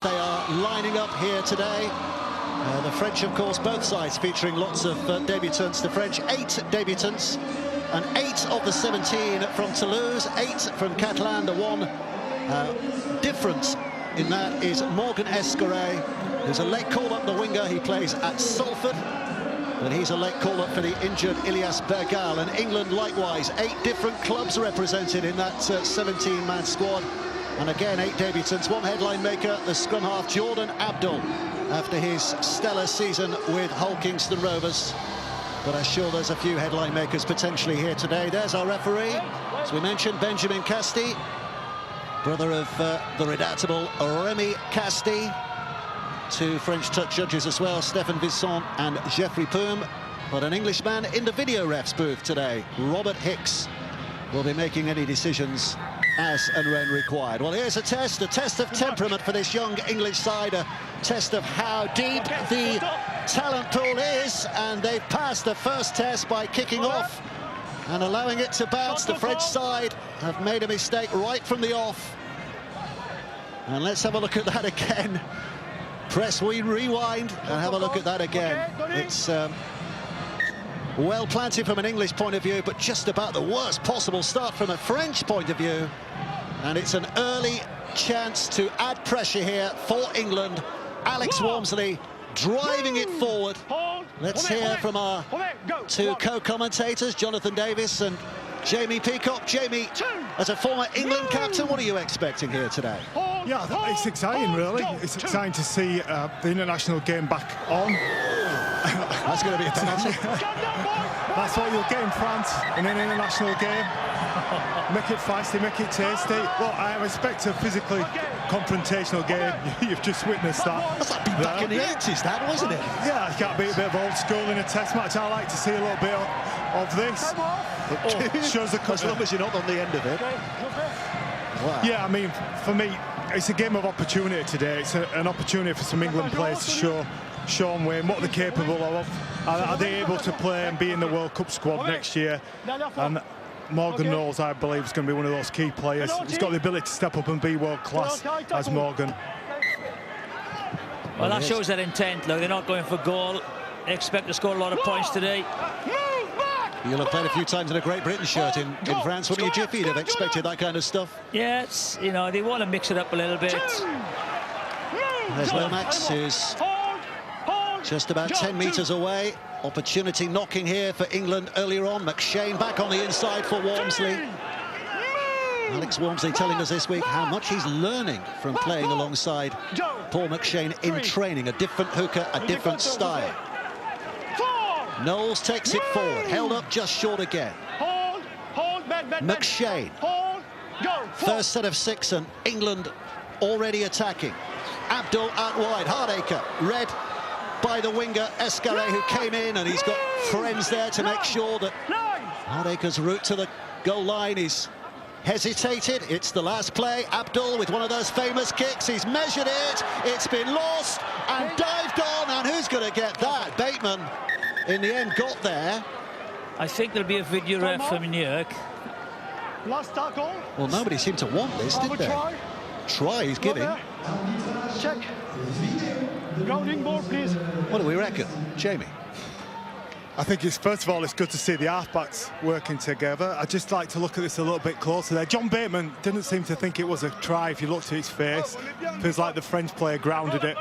They are lining up here today. The French, of course, both sides featuring lots of debutants. The French, 8 debutants, and 8 of the 17 from Toulouse, 8 from Catalan. The one difference in that is Morgan Escarret, who's a late call-up, the winger. He plays at Salford, but he's a late call-up for the injured Ilias Bergal. And England, likewise, 8 different clubs represented in that 17-man squad. And again, 8 debutants, 1 headline maker, the scrum half Jordan Abdul, after his stellar season with Hull Kingston Rovers. But I'm sure there's a few headline makers potentially here today. There's our referee, as we mentioned, Benjamin Castille, brother of the redoubtable Remy Castille. 2 French touch judges as well, Stéphane Visson and Geoffrey Poom. But an Englishman in the video refs booth today, Robert Hicks, will be making any decisions as and when required. Well, here's a test of temperament for this young English side, a test of how deep the talent pool is, and they've passed the first test by kicking off and allowing it to bounce. The French side have made a mistake right from the off. And let's have a look at that again. Press rewind and have a look at that again. It's well planted from an English point of view, but just about the worst possible start from a French point of view. And it's an early chance to add pressure here for England. Alex Walmsley driving it forward. Let's hear from our 2 co-commentators, Jonathan Davis and Jamie Peacock. Jamie, as a former England captain, what are you expecting here today? Yeah, it's exciting, really. It's exciting to see the international game back on. That's going to be a penalty. That's what you'll get in France in an international game. Make it feisty, make it tasty. Well, I expect a physically confrontational game. You've just witnessed that. That's like being back in the 80s, that, wasn't it? Yeah, you can't beat a bit of old school in a test match. I like to see a little bit of this. Shows the as long as you're not on the end of it. Wow. Yeah, I mean, for me, it's a game of opportunity today. It's an opportunity for some England players to show Shaun Wane what they're capable of. Are they able to play and be in the World Cup squad next year? And Morgan Knowles, I believe, is going to be one of those key players. He's got the ability to step up and be world class as Morgan. Well, that shows their intent. Look, they're not going for goal. They expect to score a lot of points today. You'll have played a few times in a Great Britain shirt in France, wouldn't you, Jiffy? You'd have expected that kind of stuff. Yeah, you know, they want to mix it up a little bit. There's Lomax, who's just about 10 metres away. Opportunity knocking here for England earlier on. McShane back on the inside for Walmsley. Alex Walmsley telling us this week how much he's learning from playing alongside Paul McShane in training. A different hooker, a different style. Knowles takes it forward, held up just short again. McShane. First set of 6, and England already attacking. Abdul out wide, Hardacre read by the winger Escarret, who came in, and he's got friends there to make sure that Hardacre's route to the goal line is hesitated. It's the last play. Abdul with one of those famous kicks. He's measured it. It's been lost and dived on, and who's going to get that? Bateman in the end got there. I think there'll be a video ref from New York. Last tackle. Well, nobody seemed to want this, did they? Try he's giving. Check. Grounding board, please. What do we reckon, Jamie? I think it's, first of all, it's good to see the halfbacks working together. I'd just like to look at this a little bit closer there. John Bateman didn't seem to think it was a try if you looked at his face. Feels like the French player grounded it.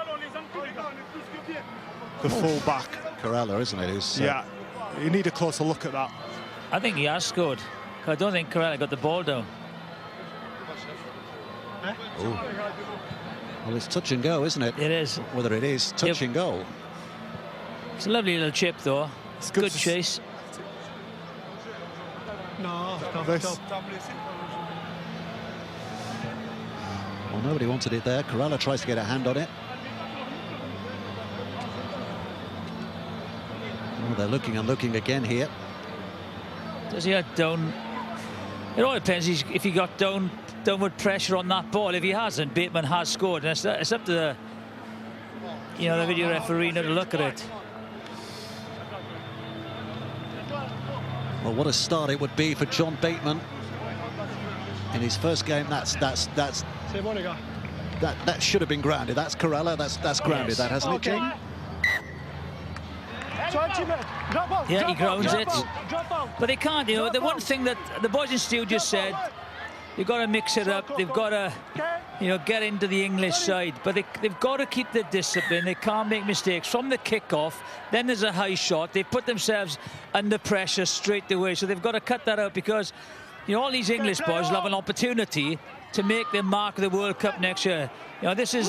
The full back. Corella, isn't it? Who's, yeah, you need a closer look at that. I think he has scored. I don't think Corella got the ball down. Well, it's touch and go, isn't it? It is. Whether it is touch and goal. It's a lovely little chip, though. It's good chase. No, This. Well, nobody wanted it there. Corella tries to get a hand on it. Oh, they're looking and looking again here. Does he have down? It all depends if he got downward pressure on that ball. If he hasn't, Bateman has scored. And it's up to the, the video referee to look at it. Well, what a start it would be for John Bateman in his first game. That's That should have been grounded. That's Corella. That's grounded. Yes. That hasn't it, Jake? 20 minutes. Drop out. Yeah, he grounds it. Drop out. But they can't, you know. The one thing that the boys in Stew just said, you've got to mix it up. They've got to, you know, get into the English side. But they've got to keep the discipline. They can't make mistakes. From the kick-off, then there's a high shot. They put themselves under pressure straight away. So they've got to cut that out because, you know, all these English boys will have an opportunity to make their mark of the World Cup next year. You know, this is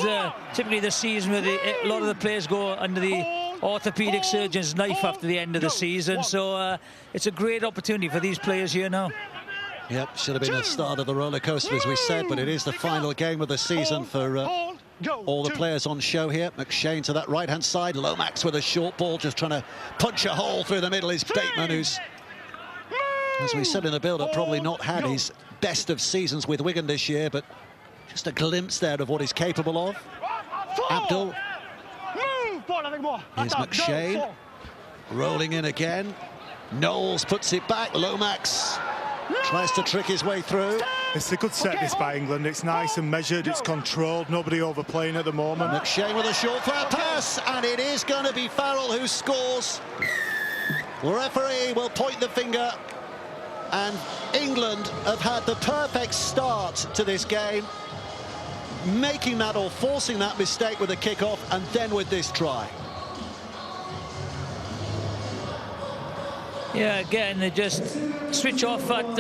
typically the season where a lot of the players go under the orthopedic surgeon's knife after the end of the season. So it's a great opportunity for these players here now. Yep, should have been the start of the roller coaster, as we said, but it is the final game of the season for all the players on show here. McShane to that right-hand side. Lomax with a short ball, just trying to punch a hole through the middle is Bateman, who's, as we said in the build-up, probably not had his best of seasons with Wigan this year, but just a glimpse there of what he's capable of. Abdul. Here's McShane. Rolling in again. Knowles puts it back. Lomax tries to trick his way through. It's a good set, this, by England. It's nice and measured, it's controlled, nobody overplaying at the moment. McShane with a short flat pass, and it is going to be Farrell who scores. The referee will point the finger, and England have had the perfect start to this game, making that or forcing that mistake with a kick-off, and then with this try. Yeah, again, they just switch off at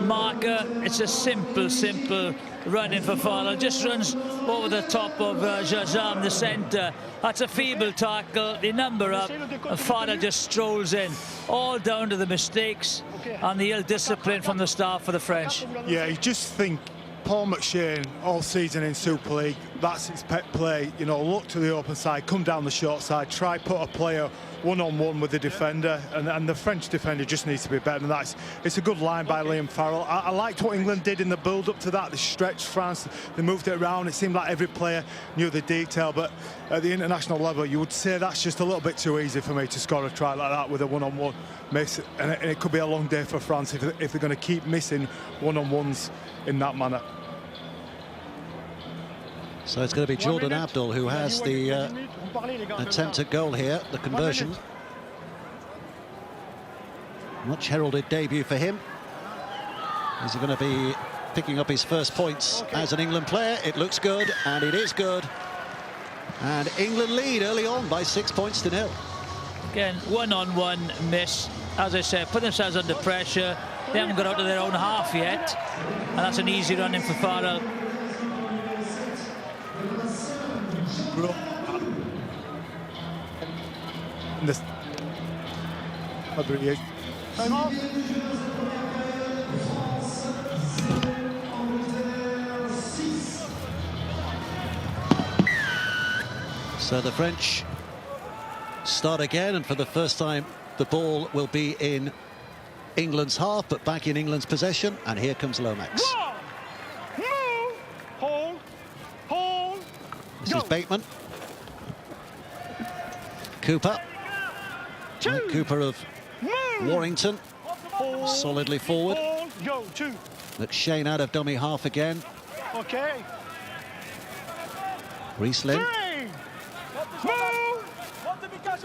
marker. It's a simple run in for Farrell. Just runs over the top of Jazam, the centre. That's a feeble tackle. They number up, and Farrell just strolls in. All down to the mistakes and the ill-discipline from the start for the French. Yeah, you just think Paul McShane all season in Super League, that's his pet play. You know, look to the open side, come down the short side, try put a player one-on-one with the defender, and the French defender just needs to be better than that. It's a good line by Liam Farrell. I liked what England did in the build-up to that. They stretched France, they moved it around. It seemed like every player knew the detail, but at the international level, you would say that's just a little bit too easy for me to score a try like that with a one-on-one miss, and it could be a long day for France if they're going to keep missing one-on-ones in that manner. So it's going to be Jordan Abdul who has the attempt at goal here, the conversion. Much heralded debut for him. Is he going to be picking up his first points as an England player? It looks good, and it is good. And England lead early on by 6 points to 0. Again, one-on-one miss. As I said, put themselves under pressure. They haven't got out of their own half yet, and that's an easy run in for Farrell. This Time off. So the French start again, and for the first time the ball will be in England's half, but back in England's possession, and here comes Lomax. Move. Hold. This is Bateman. Cooper. Mike Cooper of Warrington. Solidly forward. Go. 2. McShane out of dummy half again. Okay. Riesling. 3. Move.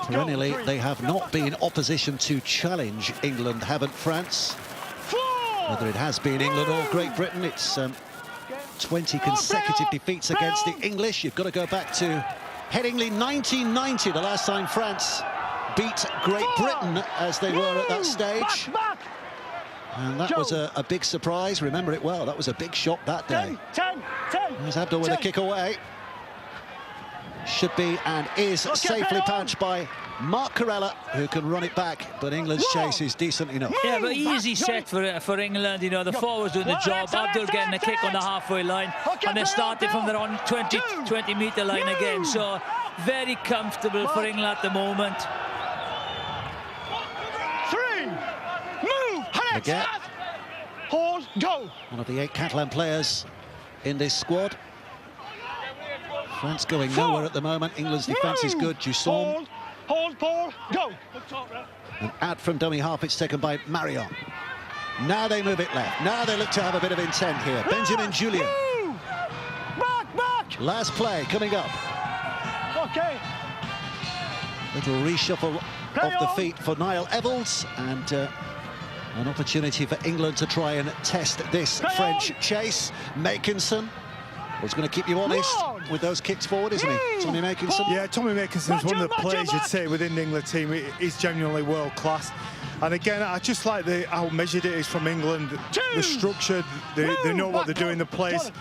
Perennially, they have not been opposition to challenge England, haven't France? 4. Whether it has been England or Great Britain, it's 20 consecutive defeats against the English. You've got to go back to Headingley 1990, the last time France beat Great Britain as they were at that stage. And that was a big surprise. Remember it well. That was a big shock that day. 10. There's Abdul with a kick away. Should be and is safely pounched by Mark Corella, who can run it back, but England's chase is decent enough. Yeah, but easy set for England. You know, the forwards doing the job. Abdul getting a kick on the halfway line, and they're starting from their own 20-metre line again. So very comfortable for England at the moment. 3. Move. Again, Hold. Go. one of the 8 Catalan players in this squad. France going nowhere at the moment. England's defence is good. Jusson. Hold, Paul. Go. And out from dummy half, it's taken by Marion. Now they move it left. Now they look to have a bit of intent here. Benjamin Julian. Back. Last play coming up. Okay. Little reshuffle Play of the on. feet for Niall Evalds, and an opportunity for England to try and test this Play French on. chase. Makinson was going to keep you honest Lord. with those kicks forward, isn't he? Tommy Makinson. Yeah, Tommy Makinson's one of the Match him, players you'd match. say within the England team. He's genuinely world class. And again, I just like how measured it is from England. The structure, they know what they're doing. The players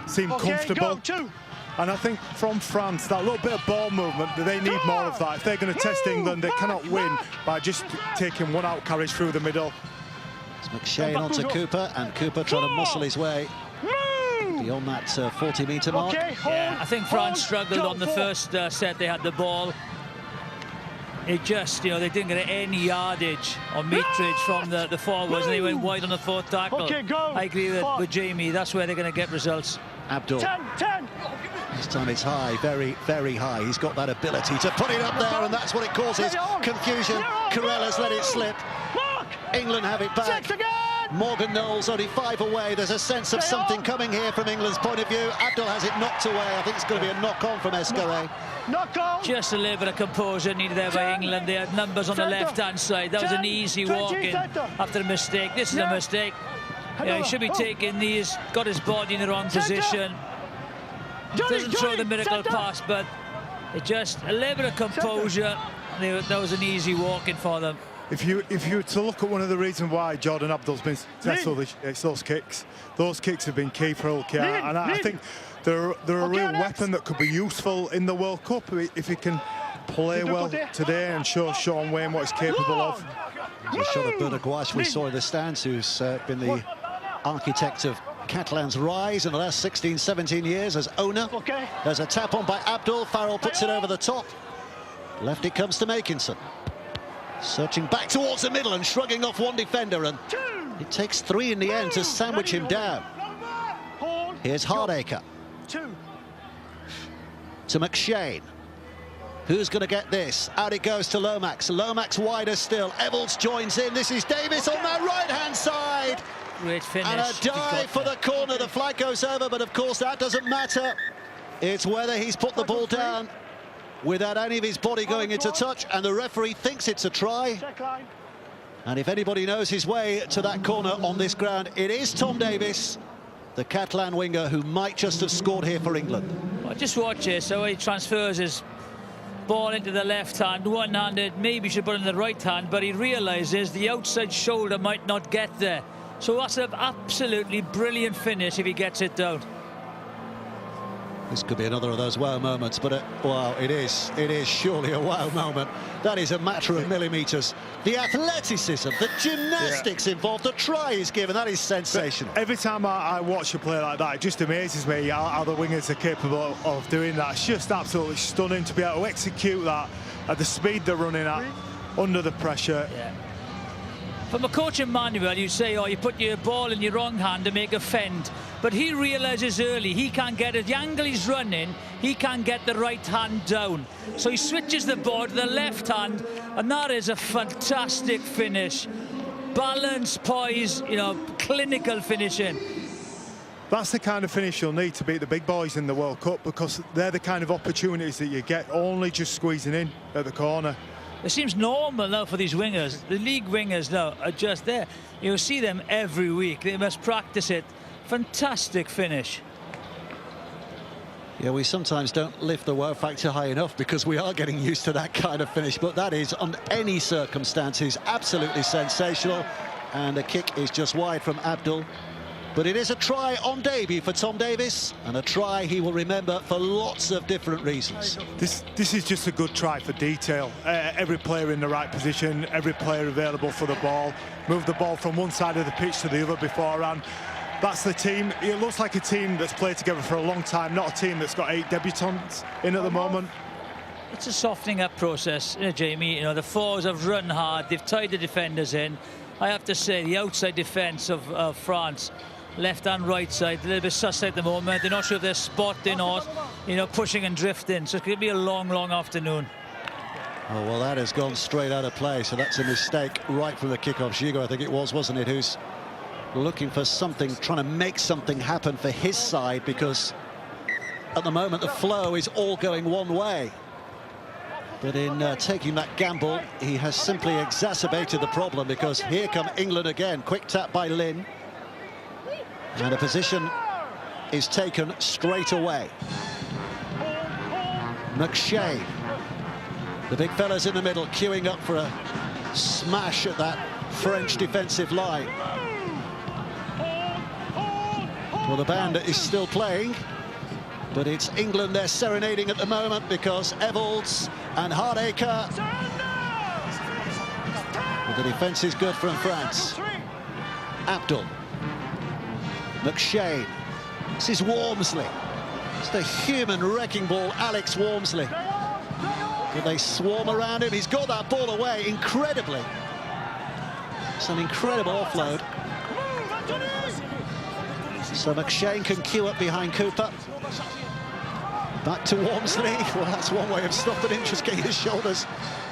seem Okay, comfortable. go, 2. And I think from France, that little bit of ball movement, they need more of that. If they're going to test England, they cannot win by just taking one out carriage through the middle. It's McShane onto Cooper, and Cooper trying to muscle his way beyond that 40-metre mark. Okay, hold. Yeah, I think France hold, struggled go, on the 4. first set. They had the ball. It just, they didn't get any yardage or meterage from the forwards, and they went wide on the fourth tackle. Okay, go. I agree with 4. Jamie. That's where they're going to get results. Abdul, 10. this time it's high, very, very high. He's got that ability to put it up there, and that's what it causes. Confusion. Carrella's let it slip. Mark. England have it back. 6 again. Morgan Knowles only 5 away. There's a sense of something coming here from England's point of view. Abdul has it knocked away. I think it's going to be a knock-on from Escoe. Knock on. Just a little bit of composure needed there by England. They had numbers on the Centre. left-hand side. That was an easy 20 walk-in centre. after a mistake. This is a Yeah. mistake. He should be Oh. taking these. Got his body in the wrong Centre. position. Doesn't throw the miracle pass, but it just a little bit of composure. That was an easy walk-in for them. If you were to look at one of the reasons why Jordan Abdul's been successful this year, it's those kicks. Those kicks have been key for Hull, yeah. And I think they're a real weapon that could be useful in the World Cup if he can play well today and show Sean Wayne what he's capable of. There's a shot of Bernard Gouache we saw in the stands, who's been the architect of Catalan's rise in the last 16, 17 years as owner. Okay. There's a tap on by Abdul. Farrell puts it over the top. Left it comes to Makinson. Searching back towards the middle and shrugging off one defender, and it takes 3 in the end to sandwich him down. Hold. Here's Hardacre 2. to McShane. Who's going to get this? Out it goes to Lomax. Lomax wider still. Evalds joins in. This is Davis on that right-hand side. Great finish. And a He got dive for there. the corner. The flag goes over, but of course that doesn't matter. It's whether he's put the ball down without any of his body going into touch, and the referee thinks it's a try. Check line. And if anybody knows his way to that corner on this ground, it is Tom Davis, the Catalan winger, who might just have scored here for England. Well, just watch it. So he transfers his ball into the left hand, one-handed. Maybe should put it in the right hand, but he realises the outside shoulder might not get there. So that's an absolutely brilliant finish if he gets it down. This could be another of those wow moments, but wow, it is surely a wow moment. That is a matter of millimetres. The athleticism, the gymnastics involved, the try is given, that is sensational. Every time I watch a play like that, it just amazes me how the wingers are capable of doing that. It's just absolutely stunning to be able to execute that at the speed they're running at, under the pressure. Yeah. From a coach in Manuel, you say, oh, you put your ball in your wrong hand to make a fend. But he realises early he can't get it. The angle he's running, he can't get the right hand down. So he switches the ball to the left hand, and that is a fantastic finish. Balance, poise, clinical finishing. That's the kind of finish you'll need to beat the big boys in the World Cup, because they're the kind of opportunities that you get only just squeezing in at the corner. It seems normal now for these wingers. The league wingers now are just there. You see them every week. They must practice it. Fantastic finish. Yeah, we sometimes don't lift the wow factor high enough because we are getting used to that kind of finish, but that is, on any circumstances, absolutely sensational. And the kick is just wide from Abdul. But it is a try on debut for Tom Davis, and a try he will remember for lots of different reasons. This is just a good try for detail. Every player in the right position, every player available for the ball. Move the ball from one side of the pitch to the other beforehand. That's the team. It looks like a team that's played together for a long time, not a team that's got 8 debutants in at the moment. It's a softening up process, Jamie. The forwards have run hard. They've tied the defenders in. I have to say, the outside defence of France, left and right side, a little bit sus at the moment. They're not sure if they're spotting or, pushing and drifting. So it's going to be a long, long afternoon. Oh, well, that has gone straight out of play, so that's a mistake right from the kickoff. Gigot, I think it was, wasn't it, who's looking for something, trying to make something happen for his side, because at the moment, the flow is all going one way. But in taking that gamble, he has simply exacerbated the problem, because here come England again. Quick tap by Lynn. And a position is taken straight away. McShane. The big fellas in the middle queuing up for a smash at that French defensive line. Well, the band is still playing, but it's England they're serenading at the moment, because Evalds and Hardacre. Well, the defence is good from France. Abdul. McShane. This is Walmsley. It's the human wrecking ball, Alex Walmsley. But they swarm around him. He's got that ball away incredibly. It's an incredible offload. So McShane can queue up behind Cooper. Back to Walmsley. Well, that's one way of stopping him, just getting his shoulders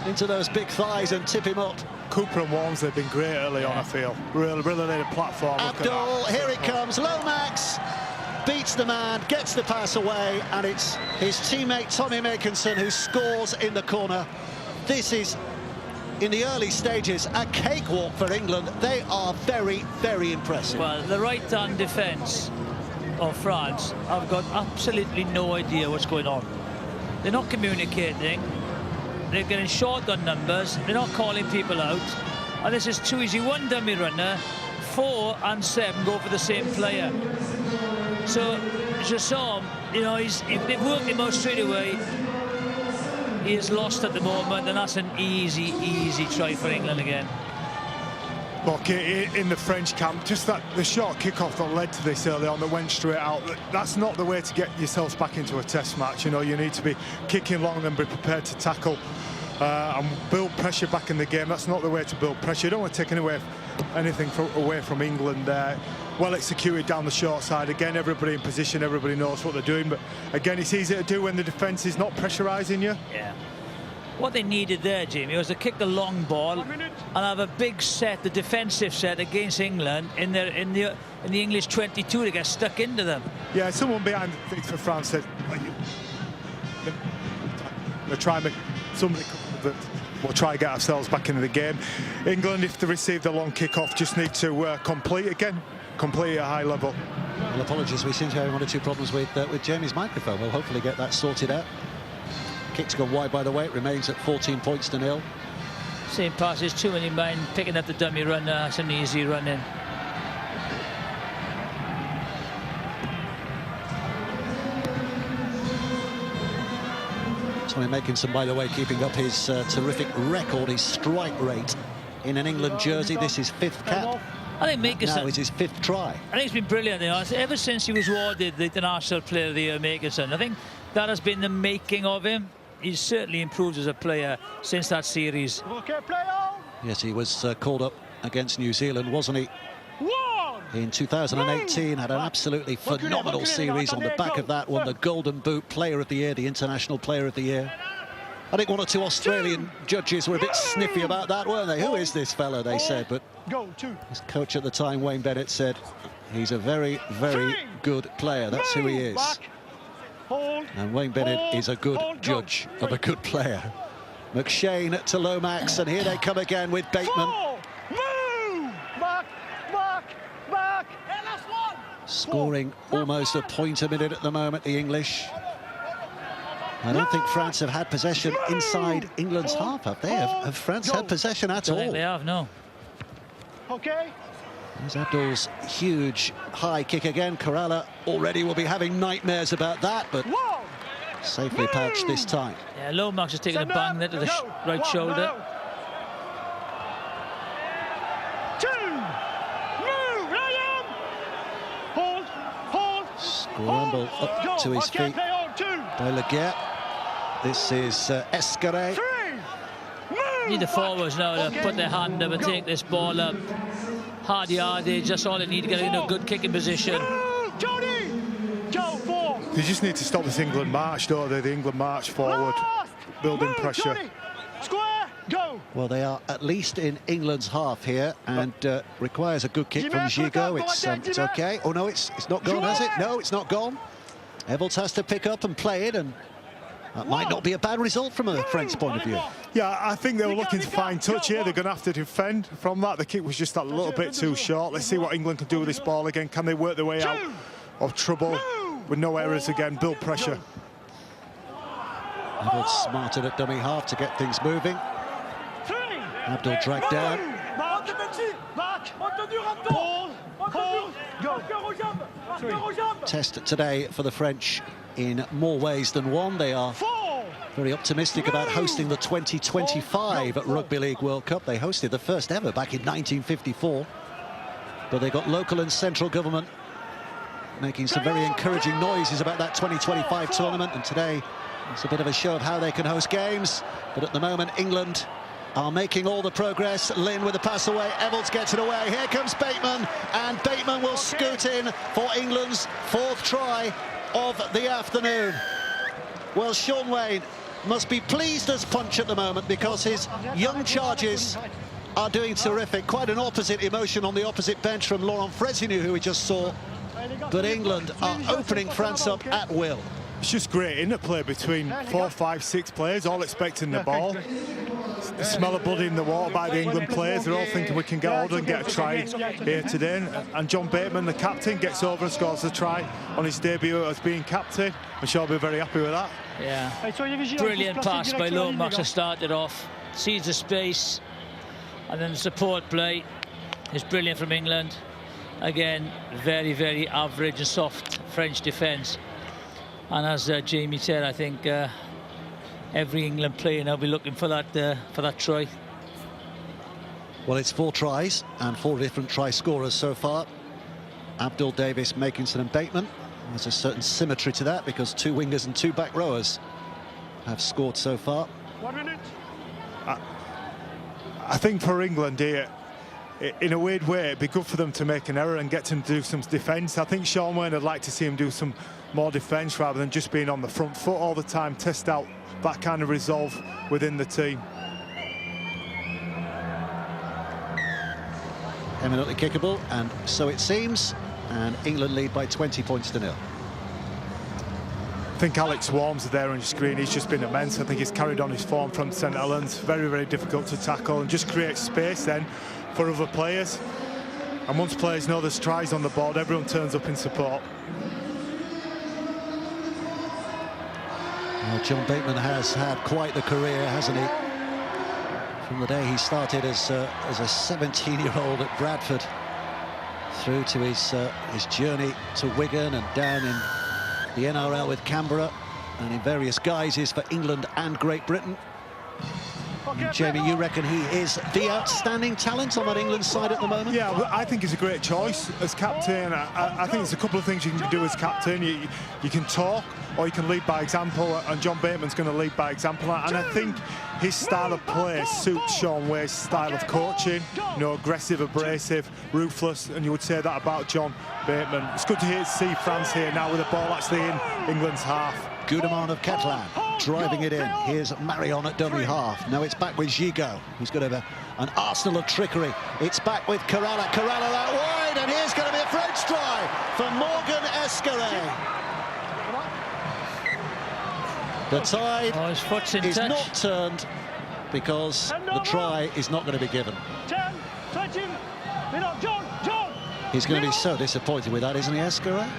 into those big thighs and tip him up. Cooper and Walmsley have been great early on, I feel. Really laid a platform. Abdul, here it comes. Lomax beats the man, gets the pass away, and it's his teammate Tommy Makinson who scores in the corner. This is, in the early stages, a cakewalk for England. They are very, very impressive. Well, the right-hand defence of France have got absolutely no idea what's going on. They're not communicating. They're getting short on numbers. They're not calling people out. And this is too easy. One dummy runner, 4 and 7 go for the same player. So Jassam, you know, they've worked him out straight away. He is lost at the moment, and that's an easy try for England again. Look, in the French camp, just the short kick-off that led to this early on, that went straight out, that's not the way to get yourselves back into a test match. You know, you need to be kicking long and be prepared to tackle and build pressure back in the game. That's not the way to build pressure. You don't want to take anything away from England there. Well executed down the short side. Again, everybody in position, everybody knows what they're doing. But again, it's easy to do when the defence is not pressurising you. Yeah. What they needed there, Jamie, was to kick the long ball and have a big set, the defensive set against England in the English 22 to get stuck into them. Yeah, someone behind the things for France said, they're trying to, somebody that we'll try and get ourselves back into the game. England, if they receive the long kick-off, just need to complete at a high level. Well, apologies, we seem to have one or two problems with Jamie's microphone. We'll hopefully get that sorted out. Kick's gone wide, by the way. It remains at 14 points to 0. Same passes, too many men picking up the dummy runner. That's an easy run in. Tommy Makinson, by the way, keeping up his terrific record, his strike rate in an England jersey. This is 5th cap. I think Makinson, now is his 5th try. I think it's been brilliant, you know, ever since he was awarded the International Player of the Year, Makinson. I think that has been the making of him. He's certainly improved as a player since that series. Okay, play on. Yes, he was called up against New Zealand, wasn't he? In 2018, had an absolutely phenomenal series. On the back of that, won the Golden Boot Player of the Year, the International Player of the Year. I think one or two Australian judges were a bit sniffy about that, weren't they? Who is this fella, they said, but his coach at the time, Wayne Bennett, said he's a very, very good player. That's who he is. And Wayne Bennett is a good judge of a good player. McShane to Lomax, and here they come again with Bateman. Scoring almost a point a minute at the moment, the English. I don't think France have had possession inside England's half, have they? Have France had possession at all? I don't think they have, no. Okay. There's Abdul's huge high kick again. Corella already will be having nightmares about that, but safely pouched this time. Yeah, Lomax has taken a bang there to the right shoulder. Scramble up to his feet by Laguerre. This is Escaré. Need the forwards now to put their hand up and take this ball up. Hard yardage, that's all they need to get in a good kicking position. They just need to stop this England march, don't they? The England march forward, building pressure. Go. Well, they are at least in England's half here, and requires a good kick from Gigot. It's okay. Oh no, it's not gone, has it? No, it's not gone. Evolds has to pick up and play it, and that might not be a bad result from a French point of view. Yeah, I think they were looking to find touch here. They're going to have to defend from that. The kick was just a little bit too short. Let's see what England can do with this ball again. Can they work their way out of trouble with no errors again, build pressure? Evolds smarted at dummy half to get things moving. Abdul dragged down. Test today for the French in more ways than one. They are very optimistic about hosting the 2025 Rugby League World Cup. They hosted the first ever back in 1954. But they got local and central government making some very encouraging noises about that 2025 tournament. And today, it's a bit of a show of how they can host games. But at the moment, England are making all the progress. Lynn with the pass away. Evolds gets it away. Here comes Bateman, and Bateman will scoot in for England's 4th try of the afternoon. Well, Shaun Wane must be pleased as punch at the moment, because his young charges are doing terrific. Quite an opposite emotion on the opposite bench from Laurent Frézinu, who we just saw. But England are opening France up at will. It's just great interplay between 4, 5, 6 players, all expecting the ball. The smell of blood in the water by the England players. They're all thinking we can get hold and get a try here today. And John Bateman, the captain, gets over and scores a try on his debut as being captain. I'm sure he'll be very happy with that. Yeah, brilliant pass by Lomax to start it off. Sees the space, and then the support play is brilliant from England. Again, very, very average and soft French defence. And as Jamie said, I think every England player now will be looking for that try. Well, it's 4 tries and 4 different try scorers so far. Abdul, Davis, Makinson and Bateman. There's a certain symmetry to that, because 2 wingers and 2 back rowers have scored so far. 1 minute. I think for England here, in a weird way, it'd be good for them to make an error and get him to do some defence. I think Shaun Wane would like to see him do some more defence rather than just being on the front foot all the time. Test out that kind of resolve within the team. Eminently kickable, and so it seems, and England lead by 20 points to 0. I think Alex Worms is there on your screen. He's just been immense. I think he's carried on his form from St Helens. Very, very difficult to tackle, and just creates space then for other players. And once players know there's tries on the board, everyone turns up in support. Well, John Bateman has had quite the career, hasn't he? From the day he started as a 17-year-old at Bradford, through to his journey to Wigan and down in the NRL with Canberra, and in various guises for England and Great Britain. And Jamie, you reckon he is the outstanding talent on that England side at the moment? Yeah, well, I think he's a great choice as captain. I think there's a couple of things you can do as captain. You can talk, or you can lead by example, and John Bateman's going to lead by example. And I think his style of play suits Shaun Wane's style of coaching. You know, aggressive, abrasive, ruthless, and you would say that about John Bateman. It's good to see France here now with the ball actually in England's half. Goudeman of Catalan driving it in. Here's Marion at dummy half. Now it's back with Gigot, who's got an arsenal of trickery. It's back with Kerala. Kerala out wide, and here's going to be a French try for Morgan Escaré. The tide is not turned, because the try is not going to be given. 10, 20, John. He's going to be so disappointed with that, isn't he, Escaré?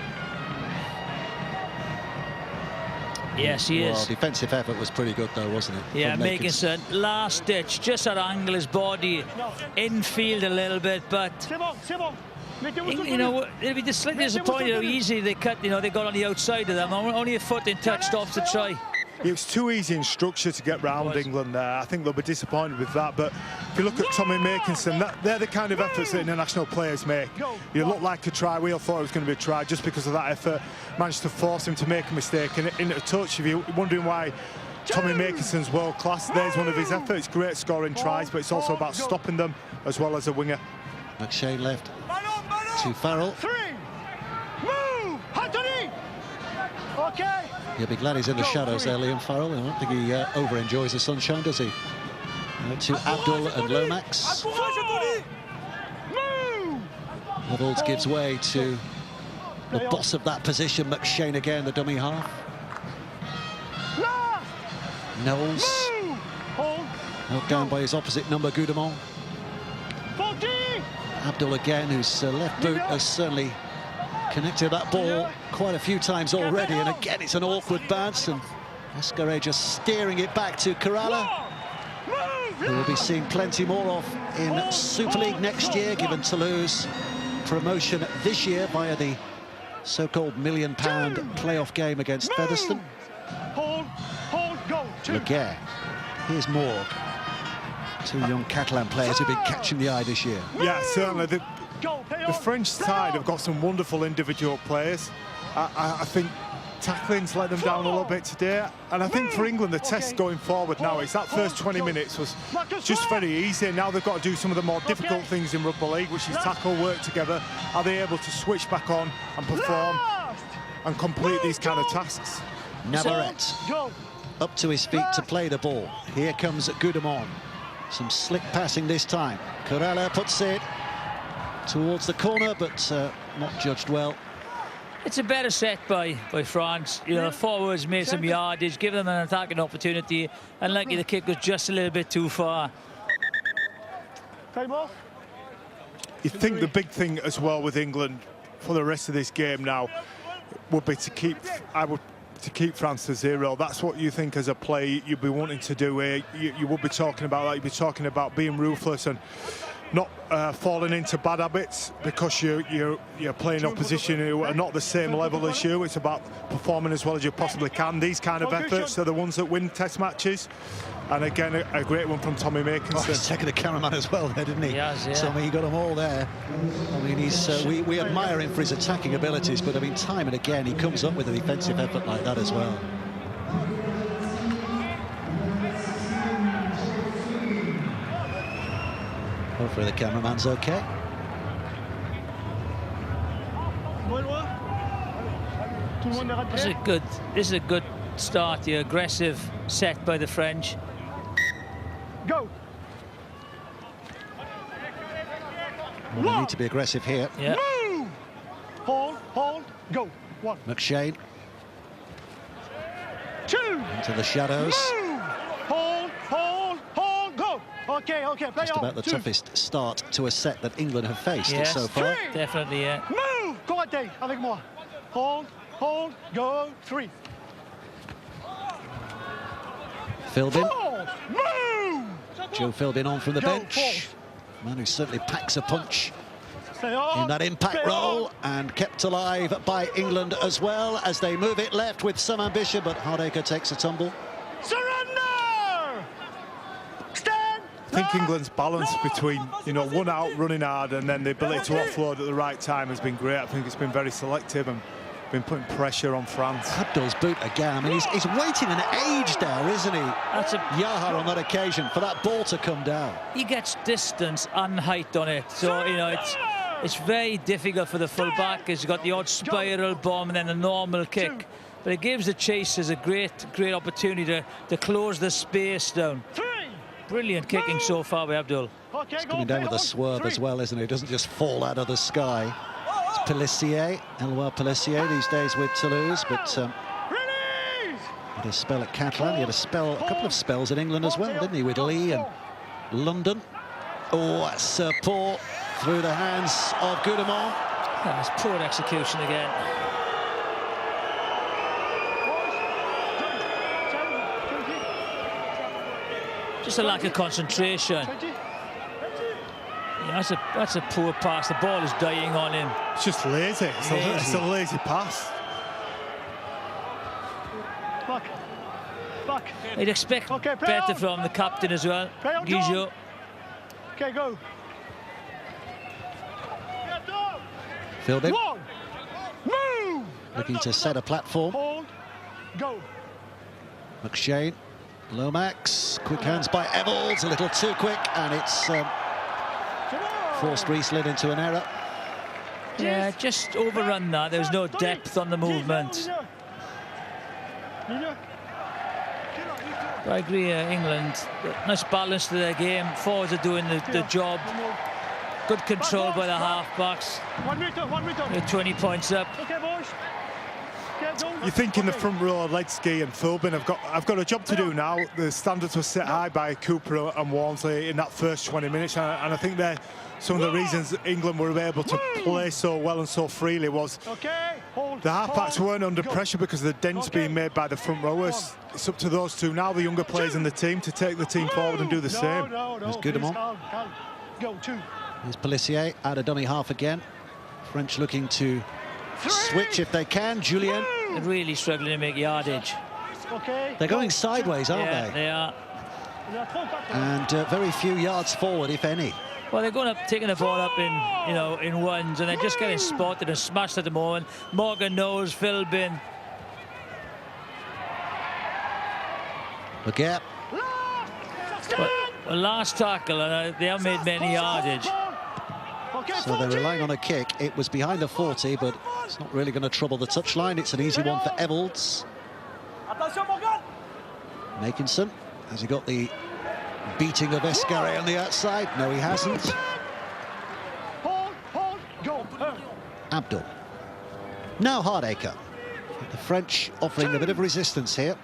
Yes, he is. Well, defensive effort was pretty good, though, wasn't it? Yeah, Makinson, last ditch, just at angle his body, infield a little bit, but you know, it'll be slightly disappointed how easy they cut. You know, they got on the outside of them. Only a foot in touch stops the try. It was too easy in structure to get round England there. I think they'll be disappointed with that. But if you look at Tommy Makinson, they're the kind of efforts that international players make. You look like a try. We all thought it was going to be a try just because of that effort. Managed to force him to make a mistake. And in a touch, if you're wondering why Tommy Makinson's world class, there's one of his efforts. Great scoring tries, but it's also about stopping them as well as a winger. McShane left to Farrell. 3, move, Anthony. Okay. He'll be glad he's in the shadows there, Liam Farrell. I don't think he over-enjoys the sunshine, does he? To Abdul and Lomax. Evolds gives way to the boss of that position. McShane again, the dummy half. Knowles. Hold. Knocked down by his opposite number, Goudemont. 40. Abdul again, whose left boot has certainly connected that ball quite a few times already. And again, it's an awkward bounce. And Escaré just steering it back to Kerala, who will be seeing plenty more of in Super League next year, given Toulouse promotion this year via the so-called £1 million playoff game against Featherstone. Hold, go. Laguerre. Here's Morg. Two young Catalan players who've been catching the eye this year. Yeah, certainly. The French side have got some wonderful individual players. I think tackling's let them down a little bit today. And I think for England, the test going forward now is that first 20 minutes was just very easy. Now they've got to do some of the more difficult things in rugby league, which is tackle, work together. Are they able to switch back on and perform and complete these kind of tasks? Navarrete up to his feet to play the ball. Here comes Goudemont. Some slick passing this time. Kerala puts it towards the corner, but not judged well. It's a better set by France. You know, the forwards made some yardage, give them an attacking opportunity, and lucky the kick was just a little bit too far. Time off. You think the big thing as well with England for the rest of this game now would be to keep France to 0. That's what you think as a play you'd be wanting to do here. You would be talking about that. You'd be talking about being ruthless and not falling into bad habits because you're playing opposition who are not the same level as you. It's about performing as well as you possibly can. These kind of efforts are the ones that win test matches. And again, a great one from Tommy Makinson. Oh, he's taken the cameraman as well there, didn't he? He has, yeah. So, I mean, he got them all there. I mean, he's we admire him for his attacking abilities, but I mean, time and again, he comes up with a defensive effort like that as well. Hopefully the cameraman's okay. This is a good start here. Aggressive set by the French. Go. Well, they need to be aggressive here. Yeah. Move. Hold, go. 1. McShane 2. into the shadows. Move. Hold, go. Okay, play Just on. about the 2. toughest start to a set that England have faced Yes. so far. 3. Definitely, yeah. Move. Combattez avec moi. Hold, go. 3. Philbin. Move. Joe Philbin on from the Go, bench. Man who certainly packs a punch Stay on. in that impact Stay role, on. and kept alive by England as well as they move it left with some ambition, but Hardacre takes a tumble. Surrender. Stand. I think England's balance between, one out, running hard, and then the ability to offload at the right time has been great. I think it's been very selective and been putting pressure on France. Abdul's boot again. I mean, he's waiting an age there, isn't he? That's Yaha on that occasion for that ball to come down. he gets distance and height on it, so it's very difficult for the fullback. He's got the odd spiral bomb and then a normal kick, but it gives the chasers a great opportunity to close the space down. 3. Brilliant kicking so far by Abdul. Okay, He's coming down with a swerve as well, isn't he? He doesn't just fall out of the sky. It's Pélissier, Eloi Pélissier these days with Toulouse, but Release. had a spell at Catalan. He had a couple of spells in England as well, didn't he, with Lee and London. Oh, that's poor through the hands of Goudemont. That's poor execution again. Just a lack of concentration. Yeah, that's a poor pass. The ball is dying on him. It's just lazy. It's a lazy pass. Back. You'd expect Okay, play better on. from the captain as well, Play on, Guijo. Okay, go. Philbin 1. Move. looking to set a platform. Hold. Go. McShane, Lomax, quick hands by Evalds, a little too quick, and it's forced Rees-Lid into an error. Yeah, just overrun that. There was no depth on the movement. But I agree, England, nice balance to their game. Forwards are doing the job. Good control by the half-backs. 1 meter, 1 meter. They're 20 points up. Okay, boys. You think in the front row, Ledsky and Philbin have got a job to do now. The standards were set high by Cooper and Walmsley in that first 20 minutes, and I think they're some of the reasons England were able to play so well and so freely was the half-backs weren't under pressure because of the dents being made by the front rowers. It's up to those two now, the younger players in the team, to take the team forward and do the same. There's Goodemont. Go, 2. Here's Pelissier out of dummy half again. French looking to switch if they can. Julien. They're really struggling to make yardage. Okay. They're going sideways, aren't Yeah, they? they are. And very few yards forward, if any. Well, they're going up, taking the ball up in, you know, in ones, and they're just getting spotted and smashed at the moment. Morgan knows, Philbin. Laguerre. Well, last tackle, and they haven't made many yardage. So they're relying on a kick. It was behind the 40, but it's not really going to trouble the touchline. It's an easy one for Evolds. Makinson, has he got the beating of Escaré on the outside? No, he hasn't. Abdul. Now Hardacre. The French offering a bit of resistance here.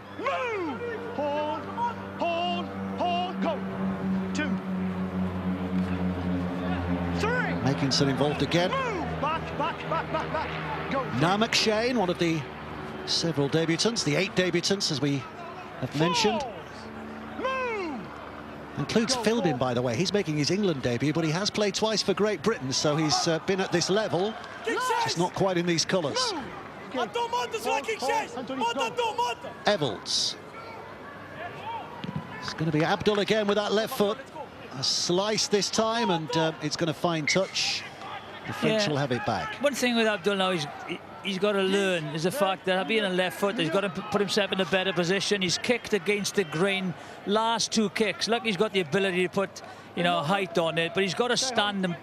Makinson involved again. Now McShane, one of the several debutants, the 8 debutants as we have mentioned. Includes Philbin, by the way. He's making his England debut, but he has played twice for Great Britain, so he's been at this level, just not quite in these colours. Evolds. It's going to be Abdul again with that left foot. A slice this time, and it's going to find touch. The French will have it back. One thing with Abdul now, he's got to learn is the fact that being a left foot, he's got to put himself in a better position. He's kicked against the grain last 2 kicks. Look, he's got the ability to put, you know, height on it, but he's got to stand and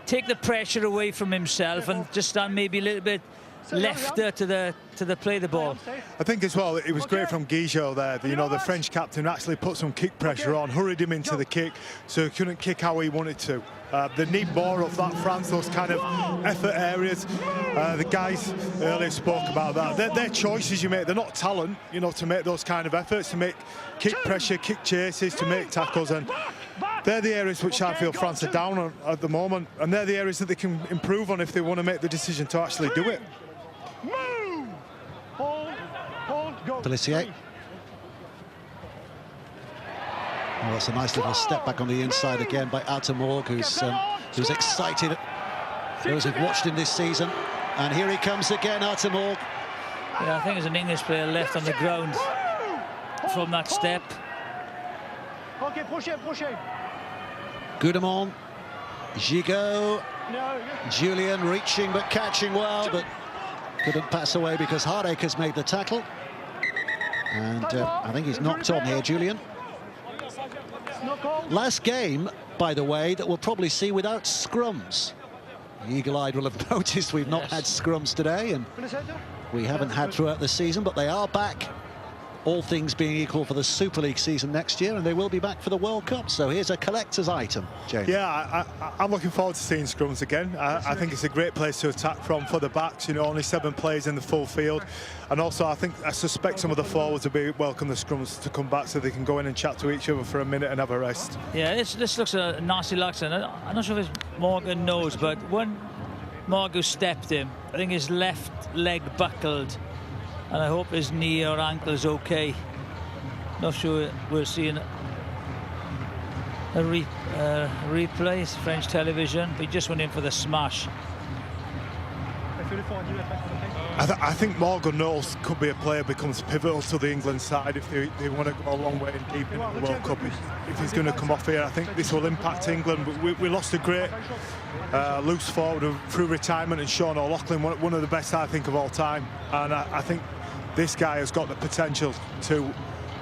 take the pressure away from himself and just stand maybe a little bit lefter to the play the ball. I think as well, it was great from Guijo there. You know, the French captain actually put some kick pressure on, hurried him into the kick, so he couldn't kick how he wanted to. They need more of that, France, those kind of effort areas. The guys earlier spoke about that. They're choices you make. They're not talent, you know, to make those kind of efforts, to make kick pressure, kick chases, to make tackles. And they're the areas which I feel France are down on at the moment. And they're the areas that they can improve on if they want to make the decision to actually do it. Pelissier. Oh, that's a nice little step back on the inside again by Atamorg, who's excited. Those who've watched him this season. And here he comes again, Atamorg. Yeah, I think there's an English player left on the ground from that step. Okay, push it, push it. Goodemont, Gigot, Julien reaching but catching well, but couldn't pass away because Hardacre's made the tackle. And I think he's knocked on here, Julien. Last game, by the way, that we'll probably see without scrums. The eagle-eyed will have noticed we've not had scrums today, and we haven't had throughout the season, but they are back, all things being equal, for the Super League season next year, and they will be back for the World Cup. So here's a collector's item, James. Yeah, I'm looking forward to seeing scrums again. I think it's a great place to attack from for the backs. You know, only 7 players in the full field, and also I suspect some of the forwards will welcome the scrums to come back so they can go in and chat to each other for a minute and have a rest. Yeah, this looks a nasty accident. I'm not sure if it's Morgan knows, but when Morgan stepped him, I think his left leg buckled, and I hope his knee or ankle is okay. Not sure we're seeing a replay, French television, but he just went in for the smash. I think Morgan Knowles could be a player becomes pivotal to the England side if they want to go a long way and deep in the World Cup. If he's going to come off here, I think this will impact England. But we lost a great loose forward through retirement, and Sean O'Loughlin, one of the best I think of all time. And I think this guy has got the potential to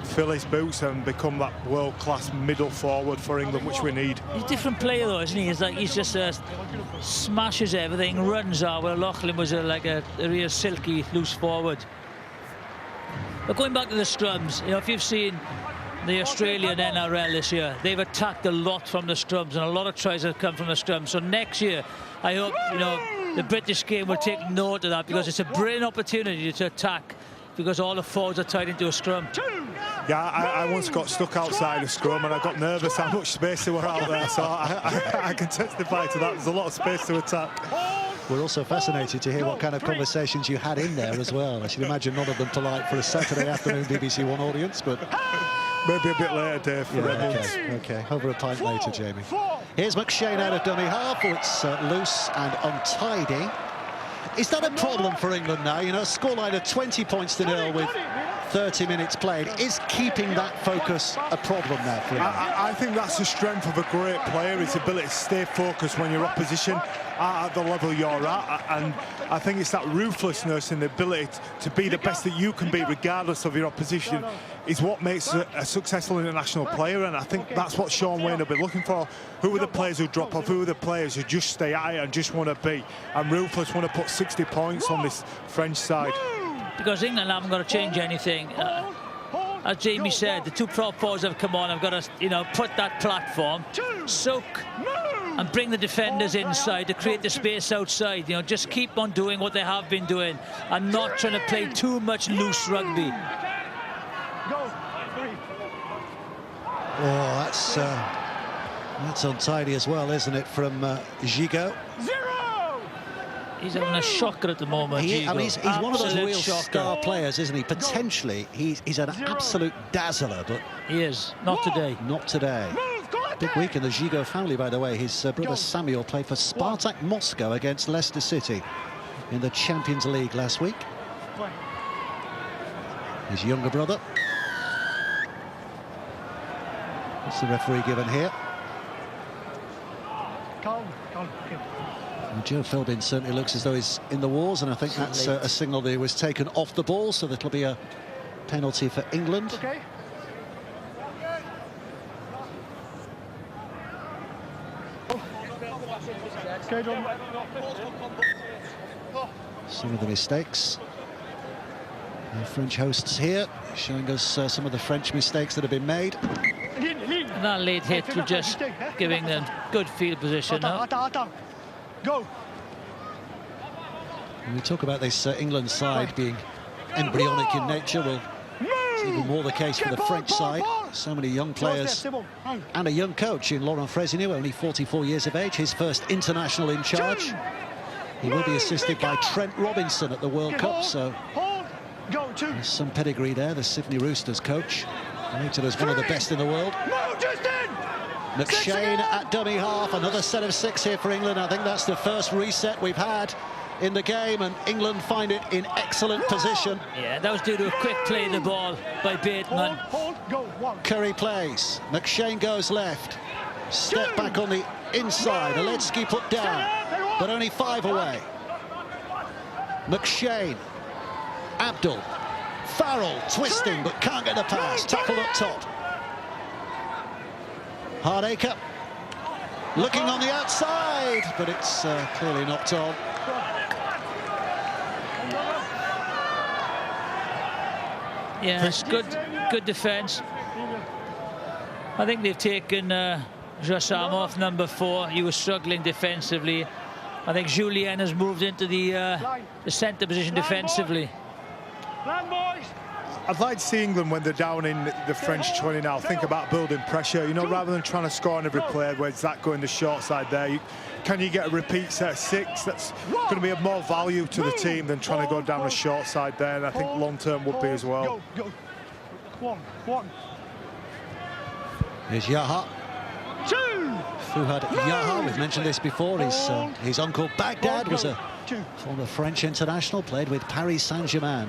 fill his boots and become that world-class middle forward for England, which we need. He's a different player though, isn't he? He's just smashes everything, runs out, where Loughlin was like a real silky loose forward. But going back to the scrums, you know, if you've seen the Australian NRL this year. They've attacked a lot from the scrums, and a lot of tries have come from the scrums. So next year, I hope, you know, the British game will take note of that, because it's a brilliant opportunity to attack, because all the forwards are tied into a scrum. Yeah, I once got stuck outside a scrum and I got nervous how much space there were out there, so I can testify to that. There's a lot of space to attack. We're also fascinated to hear what kind of conversations you had in there as well. I should imagine none of them polite for a Saturday afternoon BBC One audience, but maybe a bit later, Dave. For okay. Over a pint later, Jamie. Here's McShane out of dummy half. It's loose and untidy. Is that a problem for England now? You know, a scoreline of 20 points to 0 with 30 minutes played. Is keeping that focus a problem now for England? I think that's the strength of a great player, his ability to stay focused when your opposition are at the level you're at, and I think it's that ruthlessness and the ability to be the best that you can be regardless of your opposition is what makes a successful international player, and I think that's what Shaun Wane will be looking for. Who are the players who drop off? Who are the players who just stay at it and just want to be and ruthless, want to put 60 points on this French side? Because England haven't got to change anything. As Jamie said, the two prop forwards have come on. I've got to, you know, put that platform, soak, and bring the defenders inside to create the space outside. You know, just keep on doing what they have been doing and not trying to play too much loose rugby. Oh, that's untidy as well, isn't it, from Gigot? He's having a shocker at the moment. I mean, he's one of those real shocker. star players, isn't he? Potentially, he's an absolute dazzler, but he is. Not today. Not today. Big week in the Gigot family, by the way. His brother Samuel played for Spartak Moscow against Leicester City in the Champions League last week. His younger brother. What's the referee given here? And Joe Philbin certainly looks as though he's in the wars, and I think that's a signal that he was taken off the ball, so that'll be a penalty for England. Okay. Some of the mistakes. The French hosts here showing us some of the French mistakes that have been made. And that late hit was just giving them good field position now. Go. When we talk about this England side being embryonic in nature, well, it's even more the case for the French side. So many young players and a young coach in Laurent Fresnel, only 44 years of age, his first international in charge. He will be assisted by Trent Robinson at the World Cup, so there's some pedigree there. The Sydney Roosters coach, rated as one of the best in the world. McShane at dummy half, another set of 6 here for England. I think that's the first reset we've had in the game, and England find it in excellent position. Yeah, that was due to a quick play of the ball by Bateman. Curry plays, McShane goes left, step back on the inside, Aledzki put down, but only 5 away. McShane, Abdul, Farrell twisting but can't get the pass, tackled up top. Hardacre looking on the outside, but it's clearly knocked on. Yeah, it's good defence. I think they've taken Jassam off number 4. He was struggling defensively. I think Julien has moved into the centre position defensively. I'd like to see England, when they're down in the French 20 now, think about building pressure, you know, rather than trying to score on every play. Where's that going the short side there? Can you get a repeat set of 6? That's going to be of more value to the team than trying to go down the short side there, and I think long-term would be as well. One. Here's Yaha. Fouad Yaha, we've mentioned this before. His uncle Baghdad was a former French international, played with Paris Saint-Germain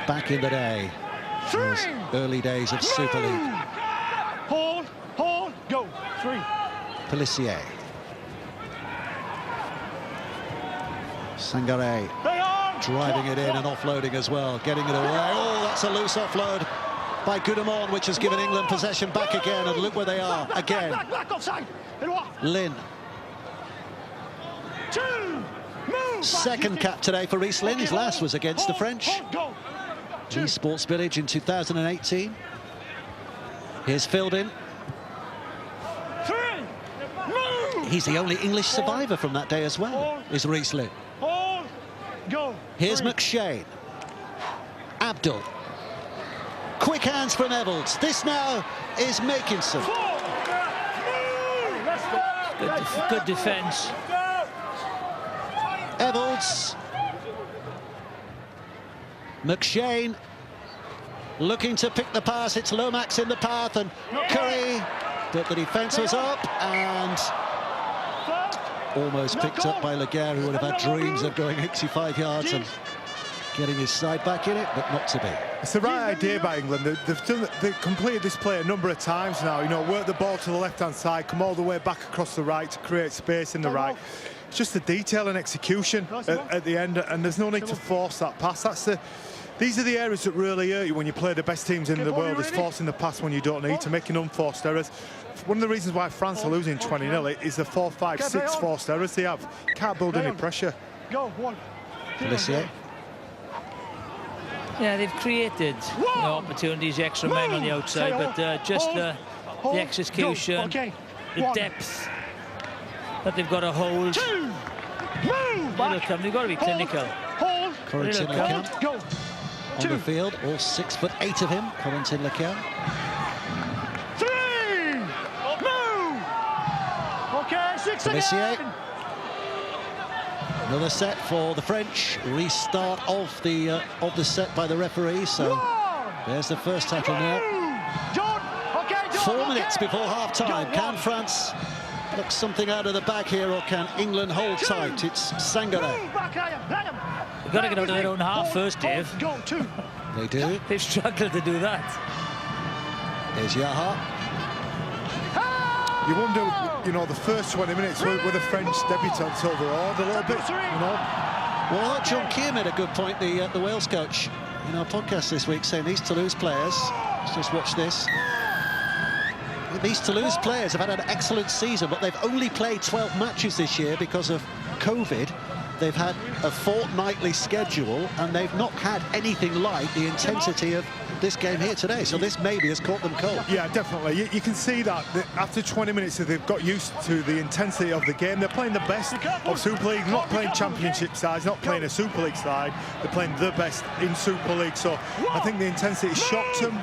back in the day, those early days of Super League. Hold, go. 3. Pelissier. Sangaré driving it in and offloading as well, getting it away. Oh, that's a loose offload by Goudamon, which has given England possession back again, and look where they are again. Lynn. Second cap today for Rhys Lynn. His last was against the French. G Sports Village in 2018. Here's Fielding. He's the only English survivor from that day as well, is Riesling. Go. Here's McShane. Abdul. Quick hands from Evalds. This now is Makinson. Good defence. Evalds. McShane looking to pick the pass. It's Lomax in the path, and Curry, but the defence was up and almost picked up by Laguerre, who would have had dreams of going 85 yards and getting his side back in it, but not to be. It's the right idea by England. They've completed this play a number of times now. You know, work the ball to the left-hand side, come all the way back across the right to create space in the right. It's just the detail and execution at the end, and there's no need to force that pass. These are the areas that really hurt you when you play the best teams in the world, is forcing the pass when you don't need to, making unforced errors. One of the reasons why France are losing 20-0 is the 4, 5, 6 forced errors they have. Can't build any pressure. Go, one. Felicia. Yeah, they've created opportunities, extra men on the outside, but just the execution, the depth that they've got to hold. They've got to be clinical. Corentin Lecam on the field, all 6'8" of him. Corentin Lecam. 3. Move. Okay, 6 again. Another set for the French. Restart of the set by the referee. So there's the first tackle now. 4 minutes before half-time. Can France look something out of the bag here, or can England hold tight? It's Sangaré. They've got to get out of their own half first, Dave. They do. They've struggled to do that. There's Yaha. You wonder, you know, the first 20 minutes were the French debutants overawed a little bit, you know. Well, John Keir made a good point, the Wales coach, in our podcast this week, saying these Toulouse players, let's just watch this. These Toulouse players have had an excellent season, but they've only played 12 matches this year because of COVID. They've had a fortnightly schedule, and they've not had anything like the intensity of this game here today. So this maybe has caught them cold. Yeah, definitely. You can see that after 20 minutes, they've got used to the intensity of the game. They're playing the best of Super League, not playing Championship sides, not playing a Super League side. They're playing the best in Super League. So I think the intensity shocked them.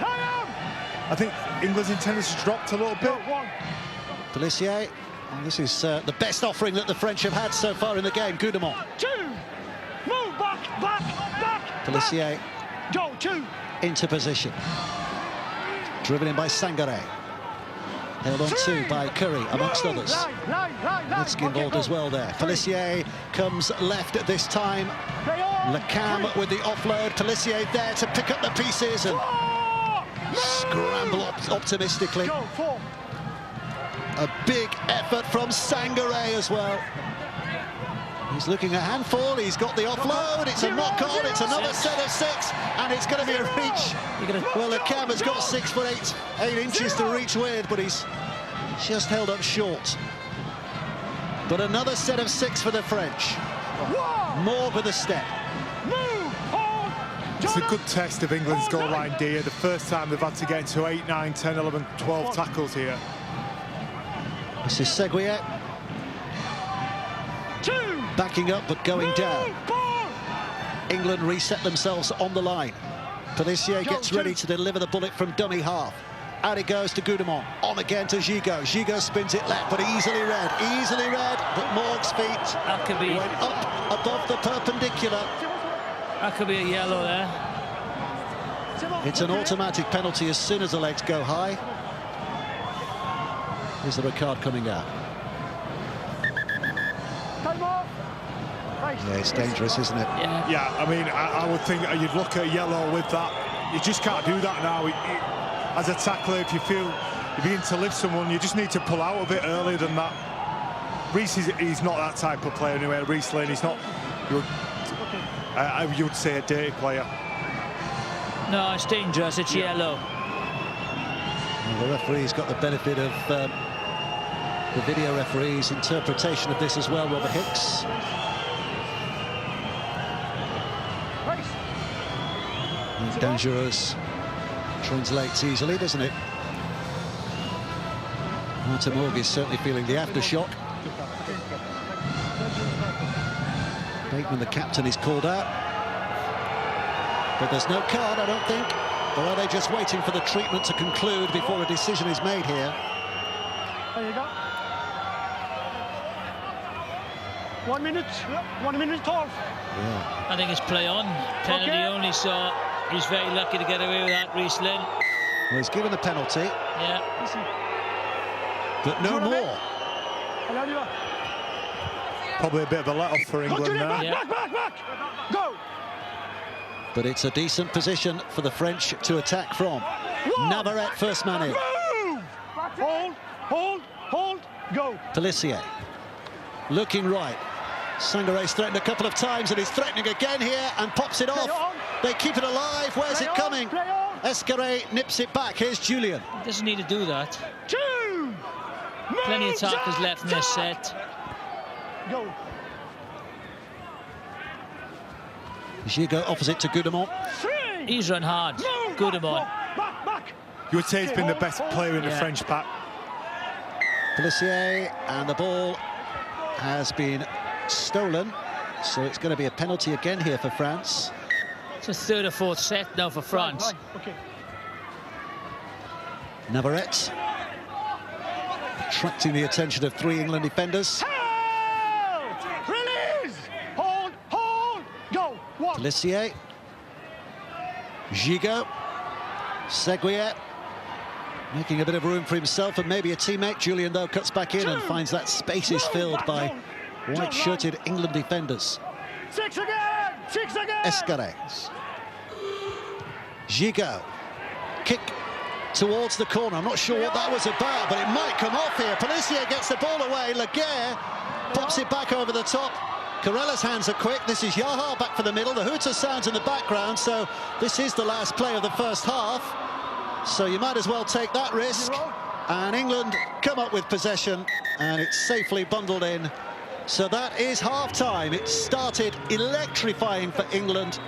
I think England's intensity dropped a little bit. Pelissier. And this is the best offering that the French have had so far in the game. Goudemont. 2. Move back. Pelissier. Go, 2. Into position. Driven in by Sangaré. Held on to by Curry, amongst others. Litsky involved as well there. Pelissier comes left at this time. Lecam with the offload. Pelissier there to pick up the pieces and scramble optimistically. Go, 4. A big effort from Sangaré as well. He's looking at handful, he's got the offload, it's a knock-on, it's another set of 6, and it's going to be a reach. Well, Lecam has got 6'8", 8 inches to reach with, but he's just held up short. But another set of 6 for the French. More with a step. It's a good test of England's goal line D. The first time they've had to get into 8, 9, 10, 11, 12 tackles here. This is Seguier. 2. Backing up but going down. England reset themselves on the line. Pelissier gets ready to deliver the bullet from dummy half. Out it goes to Goudemont. On again to Gigot. Gigot spins it left, but easily read. But Morg's feet went up above the perpendicular. That could be a yellow there. It's an automatic penalty as soon as the legs go high. Is there a card coming out? Yeah, it's dangerous, isn't it? Yeah, I mean, I would think you'd look at a yellow with that. You just can't do that now. As a tackler, if you feel you begin to lift someone, you just need to pull out a bit earlier than that. Reece, he's not that type of player anyway. Riesling, he's not, you would say, a dirty player. No, it's dangerous, it's yellow. Well, the referee's got the benefit of the video referee's interpretation of this as well, Robert Hicks. And Dangerous translates easily, doesn't it? Martin Morg is certainly feeling the aftershock. Bateman, the captain, is called out. But there's no card, I don't think. Or are they just waiting for the treatment to conclude before a decision is made here? There you go. 1 minute, 1 minute 12. Yeah. I think it's play on. Penalty Okay. only, so he's very lucky to get away with that, Reece Lynn. Well, he's given the penalty, Yeah. but no more. Allez, on y va. Probably a bit of a let-off for England Continue, back, there. Yeah. back. Go. But it's a decent position for the French to attack from. Navarrete, first man in. Move. Hold, go. Pelissier looking right. Sangaré's threatened a couple of times and he's threatening again here and pops it off. They keep it alive. Where's it coming? Play on. Escaré nips it back. Here's Julian. He doesn't need to do that. 2. Plenty of tackles left in this set. Go. Gigot opposite to Goudemont. 3. He's run hard. Move. Goudemont. Back. You would say he's been the best player in the Yeah. French pack. Pelissier, and the ball has been stolen. So it's going to be a penalty again here for France. It's a third or fourth set now for France. Right. Okay. Navarrete attracting the attention of 3 England defenders. Help! Release! Hold! Go! 1. Pelissier, Gigot, Seguier, making a bit of room for himself and maybe a teammate. Julian, though, cuts back in and finds that space is filled by white-shirted England defenders. 6 again! 6 again! Escaré. Gigot. Kick towards the corner. I'm not sure what that was about, but it might come off here. Pelissier gets the ball away. Laguerre pops it back over the top. Carella's hands are quick. This is Yaha back for the middle. The hooter sounds in the background, so this is the last play of the first half. So you might as well take that risk. And England come up with possession, and it's safely bundled in. So that is half-time. It started electrifying for England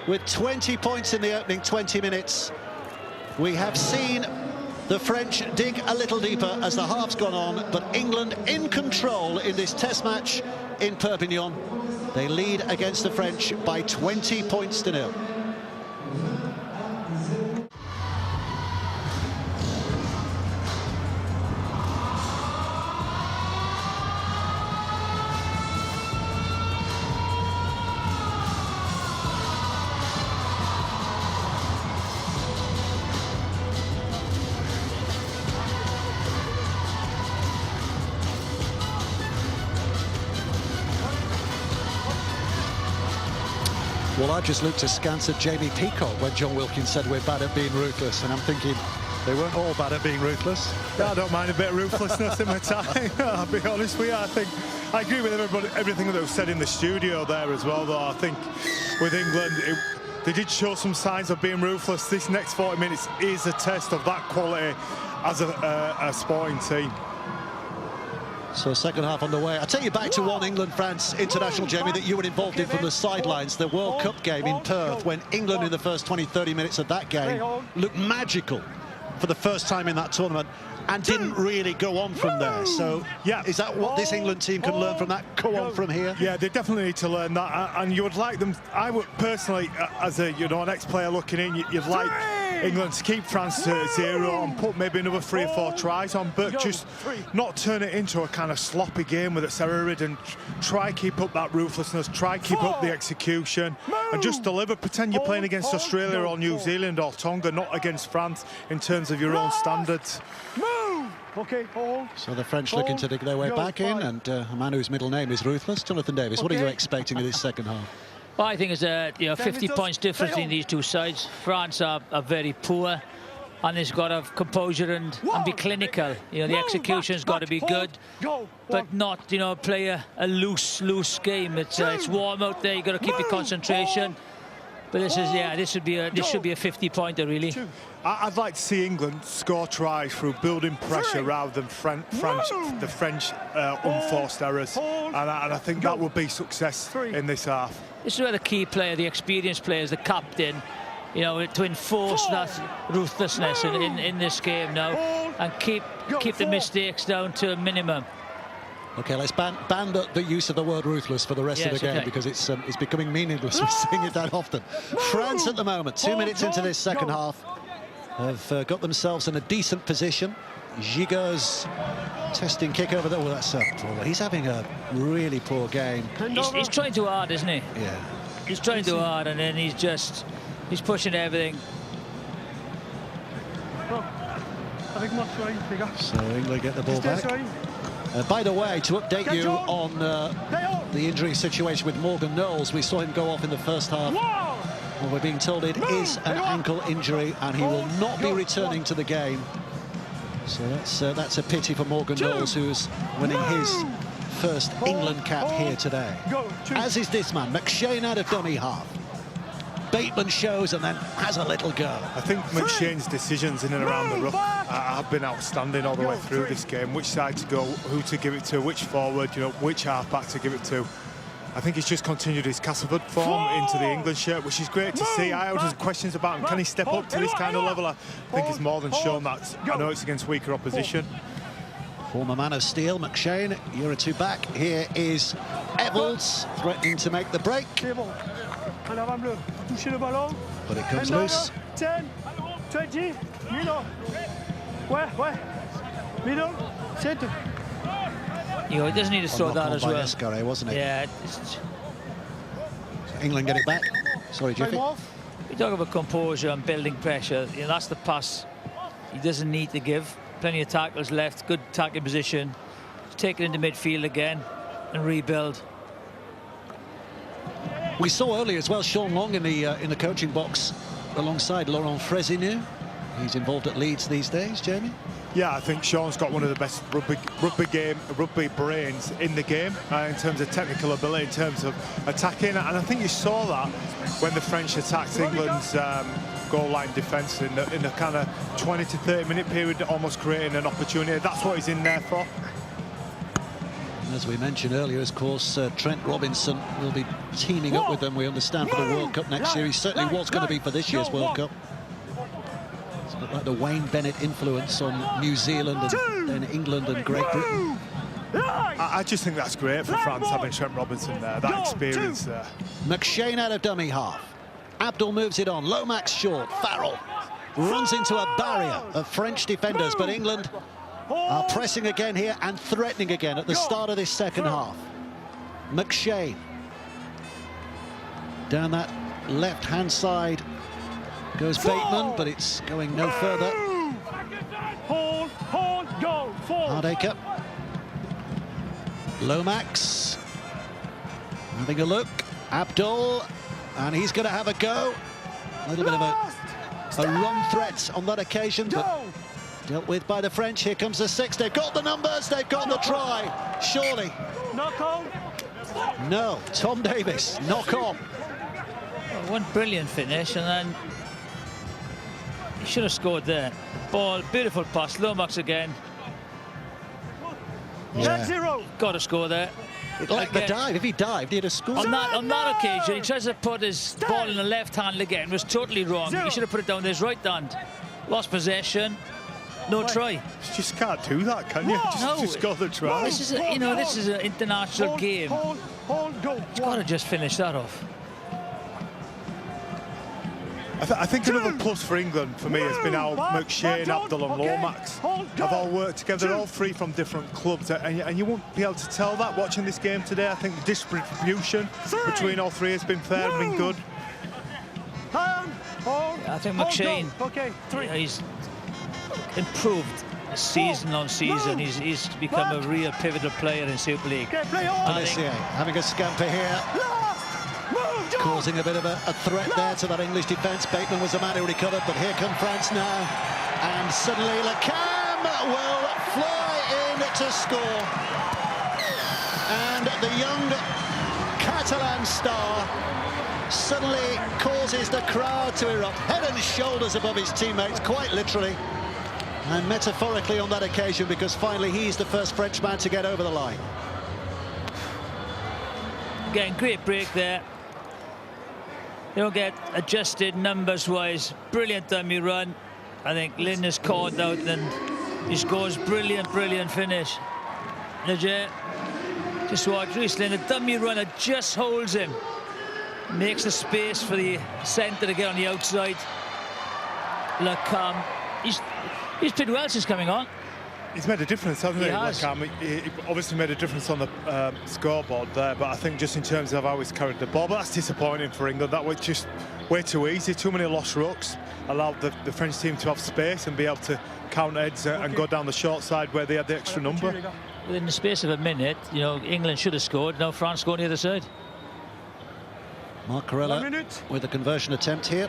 with 20 points in the opening 20 minutes. We have seen the French dig a little deeper as the half's gone on, but England in control in this test match in Perpignan. They lead against the French by 20 points to 0. Well, I just looked askance at Jamie Peacock when John Wilkins said we're bad at being ruthless, and I'm thinking they weren't all bad at being ruthless. Yeah, I don't mind a bit of ruthlessness in my time. I'll be honest with you. I think I agree with everything that was said in the studio there as well, though. I think with England, they did show some signs of being ruthless. This next 40 minutes is a test of that quality as a sporting team. So second half underway. I'll take you back to one England-France international, Jamie, that you were involved in from the sidelines, the World Cup game in Perth, when England in the first 20-30 minutes of that game looked magical for the first time in that tournament and didn't really go on from there. So yeah, is that what this England team can learn from that? Go on from here? Yeah, they definitely need to learn that, and you would like them. I would personally, as a an ex-player looking in, you'd like England to keep France to 0 and put maybe another 3 or 4 tries on, but just not turn it into a kind of sloppy game with its error-ridden. Try keep up that ruthlessness, try keep up the execution, and just deliver. Pretend you're playing against Australia or New Zealand or Tonga, not against France in terms of your own standards. Move! Okay, hold. So the French looking to dig their way back in, and a man whose middle name is Ruthless. Jonathan Davis, what are you expecting of this second half? Well, I think it's 50 points difference between these two sides. France are very poor, and they've got to have composure and be clinical. The execution's got to be good, but not play a loose game. It's warm out there. You got to keep your concentration. But this should be a 50-pointer really. I'd like to see England score tries through building pressure rather than the French unforced errors, and I think that would be success in this half. This is where the key player, the experienced players, the captain, you know, to enforce that ruthlessness in this game now, and keep the mistakes down to a minimum. Okay, let's ban the use of the word ruthless for the rest of the game, because it's becoming meaningless. We're seeing it that often. France at the moment, 2 minutes into this second half, have got themselves in a decent position. Gigo's testing kick over there. Well, that's he's having a really poor game. He's trying too hard, isn't he? Yeah. He's trying too hard, and then he's pushing everything. So England get the ball back. By the way, to update you on the injury situation with Morgan Knowles, we saw him go off in the first half. Well, we're being told it is an ankle injury, and he will not be returning to the game. So that's a pity for Morgan Knowles, who's winning his first England cap here today. As is this man, McShane out of dummy half. Bateman shows and then has a little go. I think McShane's decisions in and around the rough have been outstanding all the way through this game. Which side to go, who to give it to, which forward, you know, which half-back to give it to. I think he's just continued his Castleford form into the England shirt, which is great to see. I had questions about him. Can he step up to this kind of level? I think he's more than shown that. I know it's against weaker opposition. Former man of steel, McShane, year or two back. Here is Evalds threatening to make the break. But it comes loose. 10, 20, middle. Middle, center. You know, he doesn't need to throw that as well. Escaré, wasn't it? Yeah. England get it back. Sorry, Jiffy. You talk about composure and building pressure. You know, that's the pass he doesn't need to give. Plenty of tackles left, good tackling position. Take it into midfield again and rebuild. We saw earlier as well Sean Long in the coaching box alongside Laurent Frézinu. He's involved at Leeds these days, Jamie. Yeah, I think Sean's got one of the best rugby brains in the game in terms of technical ability, in terms of attacking. And I think you saw that when the French attacked England's goal line defence in the kind of 20 to 30 minute period, almost creating an opportunity. That's what he's in there for. As we mentioned earlier, of course, Trent Robinson will be teaming up with them, we understand, for the World Cup next year. He certainly was going to be for this year's World Cup. It's got like the Wayne Bennett influence on New Zealand and then England and Great Britain. I just think that's great for France, having Trent Robinson there, that experience there. McShane out of dummy half. Abdul moves it on. Lomax short. Farrell runs into a barrier of French defenders, but England are pressing again here and threatening again at the start of this second half. McShane down that left-hand side goes Bateman, but it's going no further. Hold, go, Hardacre. Lomax having a look. Abdul, and he's going to have a go. A little bit of a run threat on that occasion, but dealt with by the French. Here comes the six. They've got the numbers. They've got the try. Surely. Knock on. No. Tom Davis. Knock on. Well, one brilliant finish, and then he should have scored there. Ball, beautiful pass. Lomax again. Yeah. 0. Got to score there. Like the dive. If he dived, he'd have scored. On that occasion, he tries to put his ball in the left hand again. It was totally wrong. He should have put it down with his right hand. Lost possession. No try. You just can't do that, can you? Just score the try. This is this is an international game. Hold, go. He's got to just finish that off. I think another plus for England, for me, has been how McShane, Abdul and Lomax have all worked together, all three from different clubs, and you won't be able to tell that watching this game today. I think the distribution between all three has been fair and been good. I think McShane, he's improved season on season. He's become a real pivotal player in Super League. Pelissier having a scamper here, causing a bit of a threat there to that English defence. Bateman was the man who recovered, but here come France now, and suddenly Lecam will fly in to score, and the young Catalan star suddenly causes the crowd to erupt, head and shoulders above his teammates, quite literally and metaphorically on that occasion, because finally he's the first Frenchman to get over the line. Again, great break there. They don't get adjusted numbers-wise. Brilliant dummy run. I think Lynn has caught out and he scores brilliant finish. Legit. Just watch Rhys Lynn, the dummy runner just holds him. Makes the space for the centre to get on the outside. Lacam. He's played well since coming on. He's made a difference, hasn't he? He has. He obviously made a difference on the scoreboard there, but I think just in terms of how he's carried the ball, but that's disappointing for England. That was just way too easy. Too many lost rucks. Allowed the French team to have space and be able to count heads and go down the short side where they had the extra number. Within the space of a minute, you know, England should have scored. Now France scored on the other side. Mark Corella with a conversion attempt here.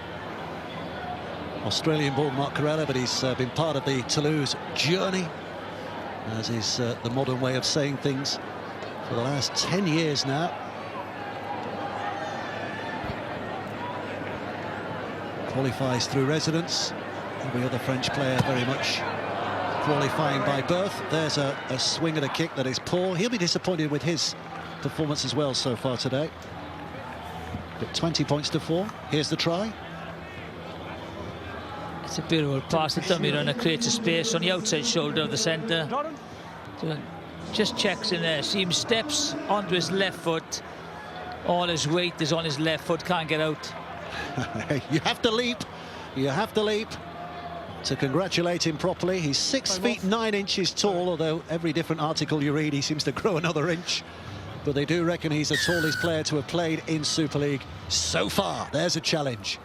Australian-born Mark Corella, but he's been part of the Toulouse journey, as is the modern way of saying things for the last 10 years now. Qualifies through residence. Every other French player very much qualifying by birth. There's a swing and a kick that is poor. He'll be disappointed with his performance as well so far today. But 20 points to 4. Here's the try. It's a beautiful pass. The dummy runner creates a space on the outside shoulder of the centre. So just checks in there. See him steps onto his left foot. All his weight is on his left foot. Can't get out. You have to leap. You have to leap to congratulate him properly. He's 6 feet 9 inches tall, although every different article you read he seems to grow another inch. But they do reckon he's the tallest player to have played in Super League so far. There's a challenge.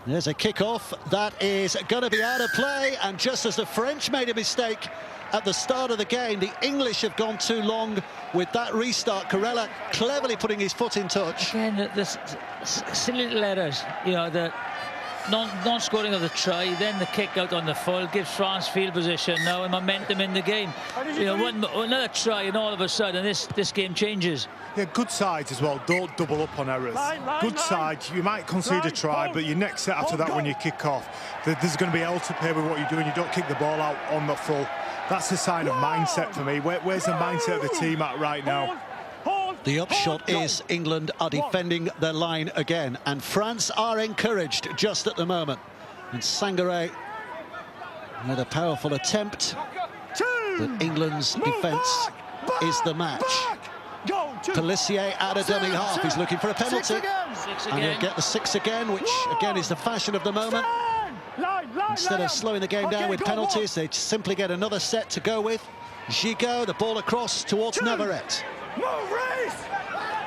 There's a kick-off that is going to be out of play, and just as the French made a mistake at the start of the game, the English have gone too long with that restart. Corella cleverly putting his foot in touch. Again, the silly little errors, you know, the non-scoring of the try, then the kick out on the full gives France field position now and momentum in the game. You know, another try and all of a sudden this game changes. Yeah, good sides as well. Don't double up on errors. Good sides. You might concede a try, but your next set after that when you kick off, there's going to be hell to pay with what you're doing. You don't kick the ball out on the full. That's a sign of mindset for me. Where's the mindset of the team at right now? The upshot is England are defending their line again, and France are encouraged just at the moment. And Sangaré with a powerful attempt, but England's defence is the match. Pelissier out of dummy half. He's looking for a penalty. And he'll get the 6 again, which again is the fashion of the moment. Instead of slowing the game down with penalties, they simply get another set to go with. Gigot, the ball across towards Navarrete.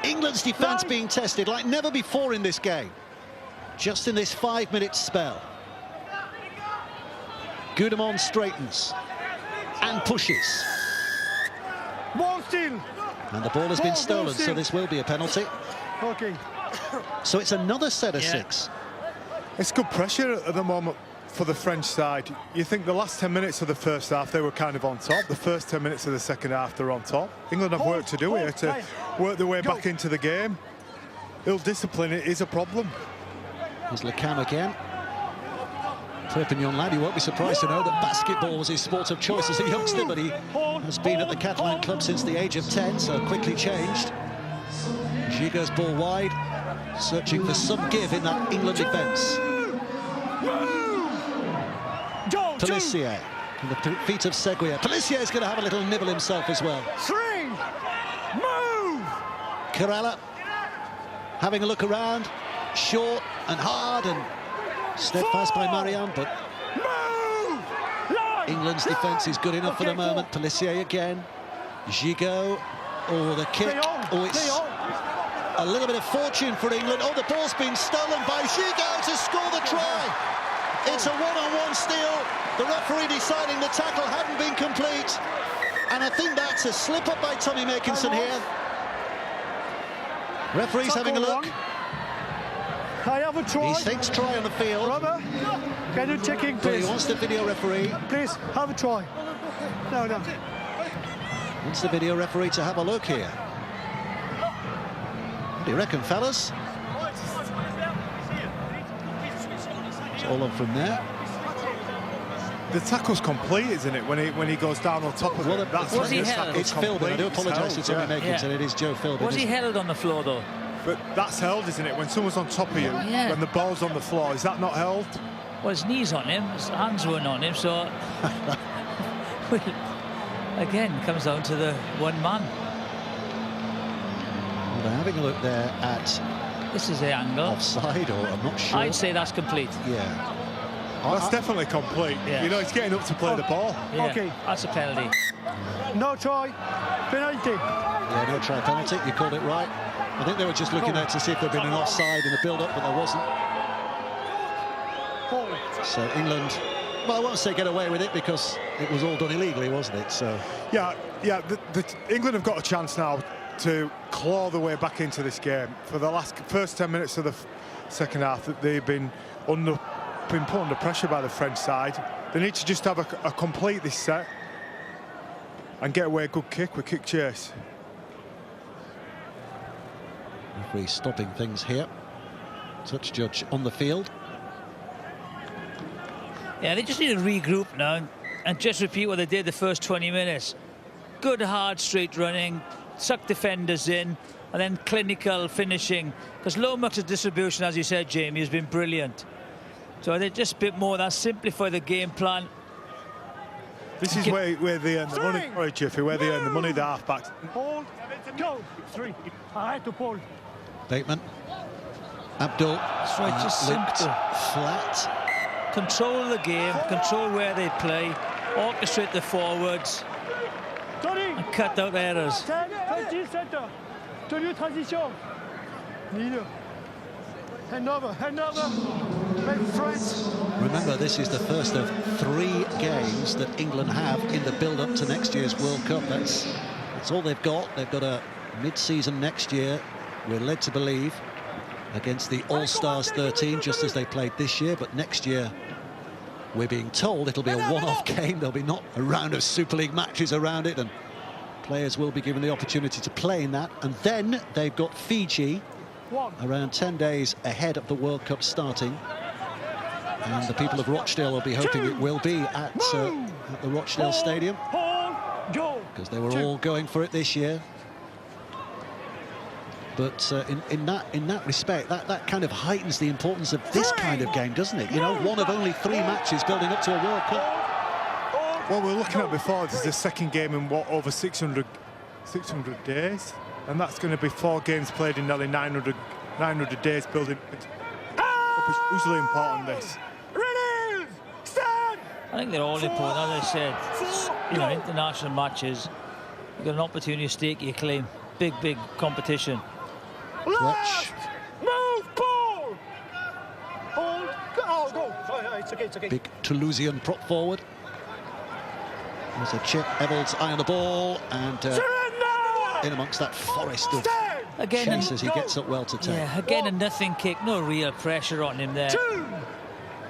England's defence being tested like never before in this game. Just in this 5-minute spell. Gudemond straightens and pushes. And the ball has been stolen, so this will be a penalty. So it's another set of 6. It's good pressure at the moment for the French side. You think the last 10 minutes of the first half they were kind of on top. The first 10 minutes of the second half they're on top. England have work to do here to work their way back into the game. Ill discipline is a problem. Here's Lacam again. Perpignan lad, you won't be surprised to know that basketball was his sport of choice as a youngster, but he has been at the Catalan club since the age of 10, so quickly changed. Gigot's ball wide, searching for some give in that England defence. Pelissier, and the feet of Seguier. Pelissier is going to have a little nibble himself as well. Corella having a look around, short and hard and steadfast by Marianne, but England's defence is good enough for the moment. Pelissier again. Gigot. Oh, the kick. Oh, it's a little bit of fortune for England. Oh, the ball's been stolen by Gigot to score the try. It's a one-on-one steal. The referee deciding the tackle hadn't been complete. And I think that's a slip-up by Tommy Makinson here. Referee's having a look. I have a try. He thinks try on the field. Robert, can you check in, But please? he wants the video referee. Please, have a try. No. Wants the video referee to have a look here. What do you reckon, fellas? It's all on from there. The tackle's complete, isn't it? When he goes down on top of it. Was he held? It's Philbin. I do apologise to Tommy Makinson. It is Joe Philbin. Was he held on the floor, though? But that's held, isn't it? When someone's on top of you, Yeah. when the ball's on the floor, is that not held? Well, his knees on him, his hands weren't on him, so again, comes down to the one man. Well, they're having a look there at This is the angle. offside, or I'm not sure. I'd say that's complete. Yeah. That's definitely complete. Yeah. You know, he's getting up to play the ball. Yeah, Okay. that's a penalty. No try. Penalty. Yeah, no try penalty. You called it right. I think they were just looking there to see if there'd been an offside in the build-up, but there wasn't. Foul. So England, well, I won't say get away with it because it was all done illegally, wasn't it? So Yeah. England have got a chance now to claw their way back into this game. For the first 10 minutes of the second half, they've been put under pressure by the French side. They need to just have a complete this set and get away a good kick with kick chase. referee stopping things here. Touch judge on the field. Yeah, they just need to regroup now and just repeat what they did the first 20 minutes. Good, hard, straight running, suck defenders in, and then clinical finishing. Because Lomax's distribution, as you said, Jamie, has been brilliant. So they just a bit more that simplify the game plan. This is where they earn the money, sorry, Jiffy, where they earn the money, the halfbacks. Hold. Go. 3. Arrête to Paul. Bateman. Abdul. That's right, just looked simple. flat. Control the game, control where they play, orchestrate the forwards, and cut out errors. 10, 20, center. Tenue, transition. Milieu. Hand over. Make friends. Remember, this is the first of 3 games that England have in the build-up to next year's World Cup. That's all they've got. They've got a mid-season next year, we're led to believe, against the All-Stars 13, just as they played this year. But next year, we're being told it'll be a one-off game. There'll be not a round of Super League matches around it, and players will be given the opportunity to play in that. And then they've got Fiji around 10 days ahead of the World Cup starting. And the people of Rochdale will be hoping it will be at the Rochdale Stadium, because they were all going for it this year. But in that respect, that kind of heightens the importance of this kind of game, doesn't it? You know, one of only 3 matches building up to a World Cup. What we were looking at before, this is the second game in what, over 600 days, and that's going to be 4 games played in nearly 900 days building up. It's hugely important, this. I think they're all important, as I said. You know, international matches, you've got an opportunity to stake your claim. Big competition. Fletch. Move, Paul. Hold. Go. Go. It's okay. Big Toulousian prop forward. There's a chip. Evalds eye on the ball, and in amongst that forest of Again, chasers, he gets up well to take. yeah, again a nothing kick, no real pressure on him there. 2.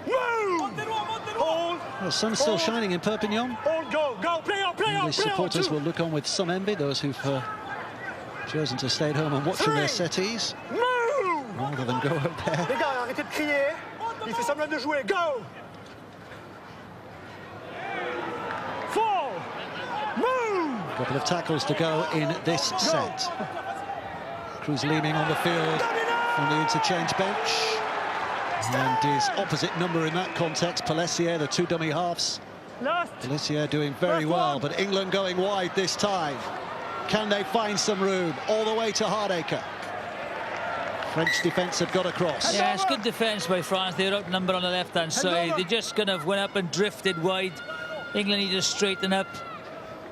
Move. Hold. Well, the sun's still shining in Perpignan. Hold. Go. Play on. English supporters will look on with some envy, those who've chosen to stay at home and watch from their settees, Move. rather than go out there. Les gars, arrêtez de crier. Il fait semblant de jouer. Go. 4. Move. A couple of tackles to go in this set. Cruz leaning on the field from the interchange bench. And his opposite number in that context, Pelletier, the 2 dummy halves. Last. Pelletier doing very well, but England going wide this time. Can they find some room all the way to Hardacre? French defence have got across. Yeah, it's good defence by France. They're outnumbered on the left-hand side. They just kind of went up and drifted wide. England need to straighten up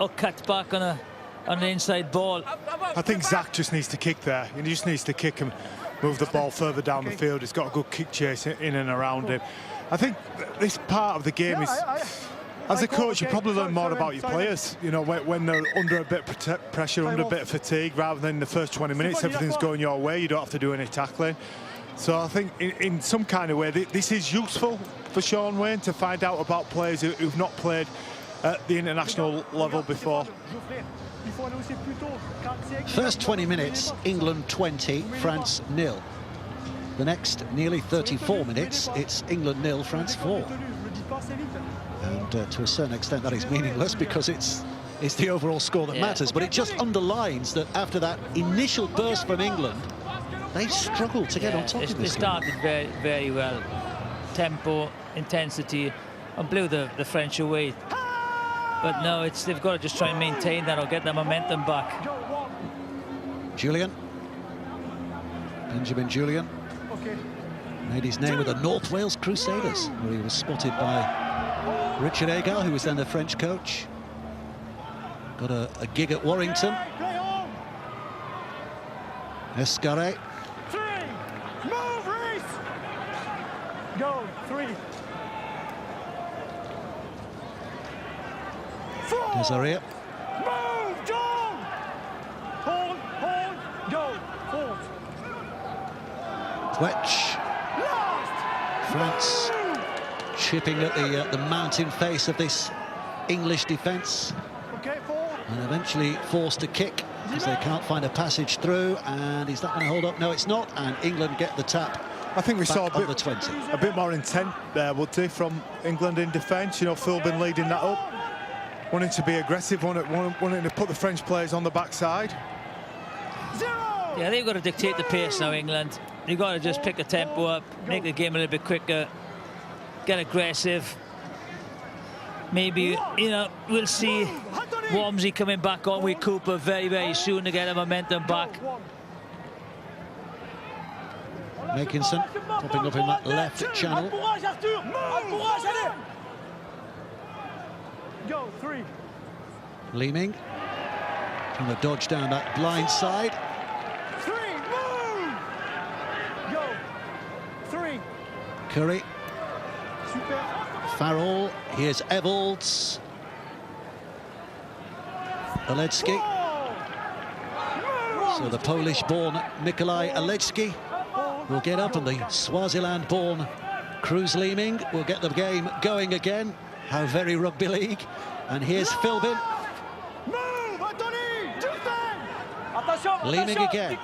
or cut back on an inside ball. I think Zach just needs to kick there. He just needs to kick and move the ball further down the field. He's got a good kick chase in and around him. I think this part of the game is, as a coach, you probably learn more about your players. You know, when they're under a bit of pressure, under a bit of fatigue, rather than the first 20 minutes, everything's going your way. You don't have to do any tackling. So I think in some kind of way, this is useful for Shaun Wane to find out about players who've not played at the international level before. First 20 minutes, England 20, France 0. The next nearly 34 minutes, it's England 0, France 4. And to a certain extent, that is meaningless because it's the overall score that matters. But it just underlines that after that initial burst from England, they struggled to get on top of They this game. started very, very well. Tempo, intensity, and blew the French away. But no, they've got to just try and maintain that or get the momentum back. Julian. Benjamin Julian. Made his name with the North Wales Crusaders, where he was spotted by Richard Agar, who was then the French coach. Got a gig at Warrington. Escarret. 3. Move, Reese. Go. 3. 4. Desaria. Move, John. Hold, go. 4. Twetch. Last. France chipping at the mountain face of this English defence, Okay, 4. and eventually forced to kick because they can't find a passage through. And is that going to hold up? No, it's not. And England get the tap. I think we saw on the 20. a bit more intent there, would they, from England in defence. You know, Philbin leading that up, wanting to be aggressive, wanting to put the French players on the backside. 0. Yeah, they've got to dictate the pace now, England. You've got to just pick the tempo up, make the game a little bit quicker, get aggressive. Maybe, you know, we'll see Walmsley coming back on with Cooper very, very soon to get the momentum back. Makinson popping up in that left channel. Go. 3. Leeming trying to dodge down that blind side. 3. Move. Go. 3. Curry. Super. Farrell. Here's Evalds. Aledzki. So the Polish-born Nikolai Aledzki will get up, and the Swaziland-born Cruz Leeming will get the game going again. How very rugby league. And here's Philbin. Move, Anthony. Leeming again.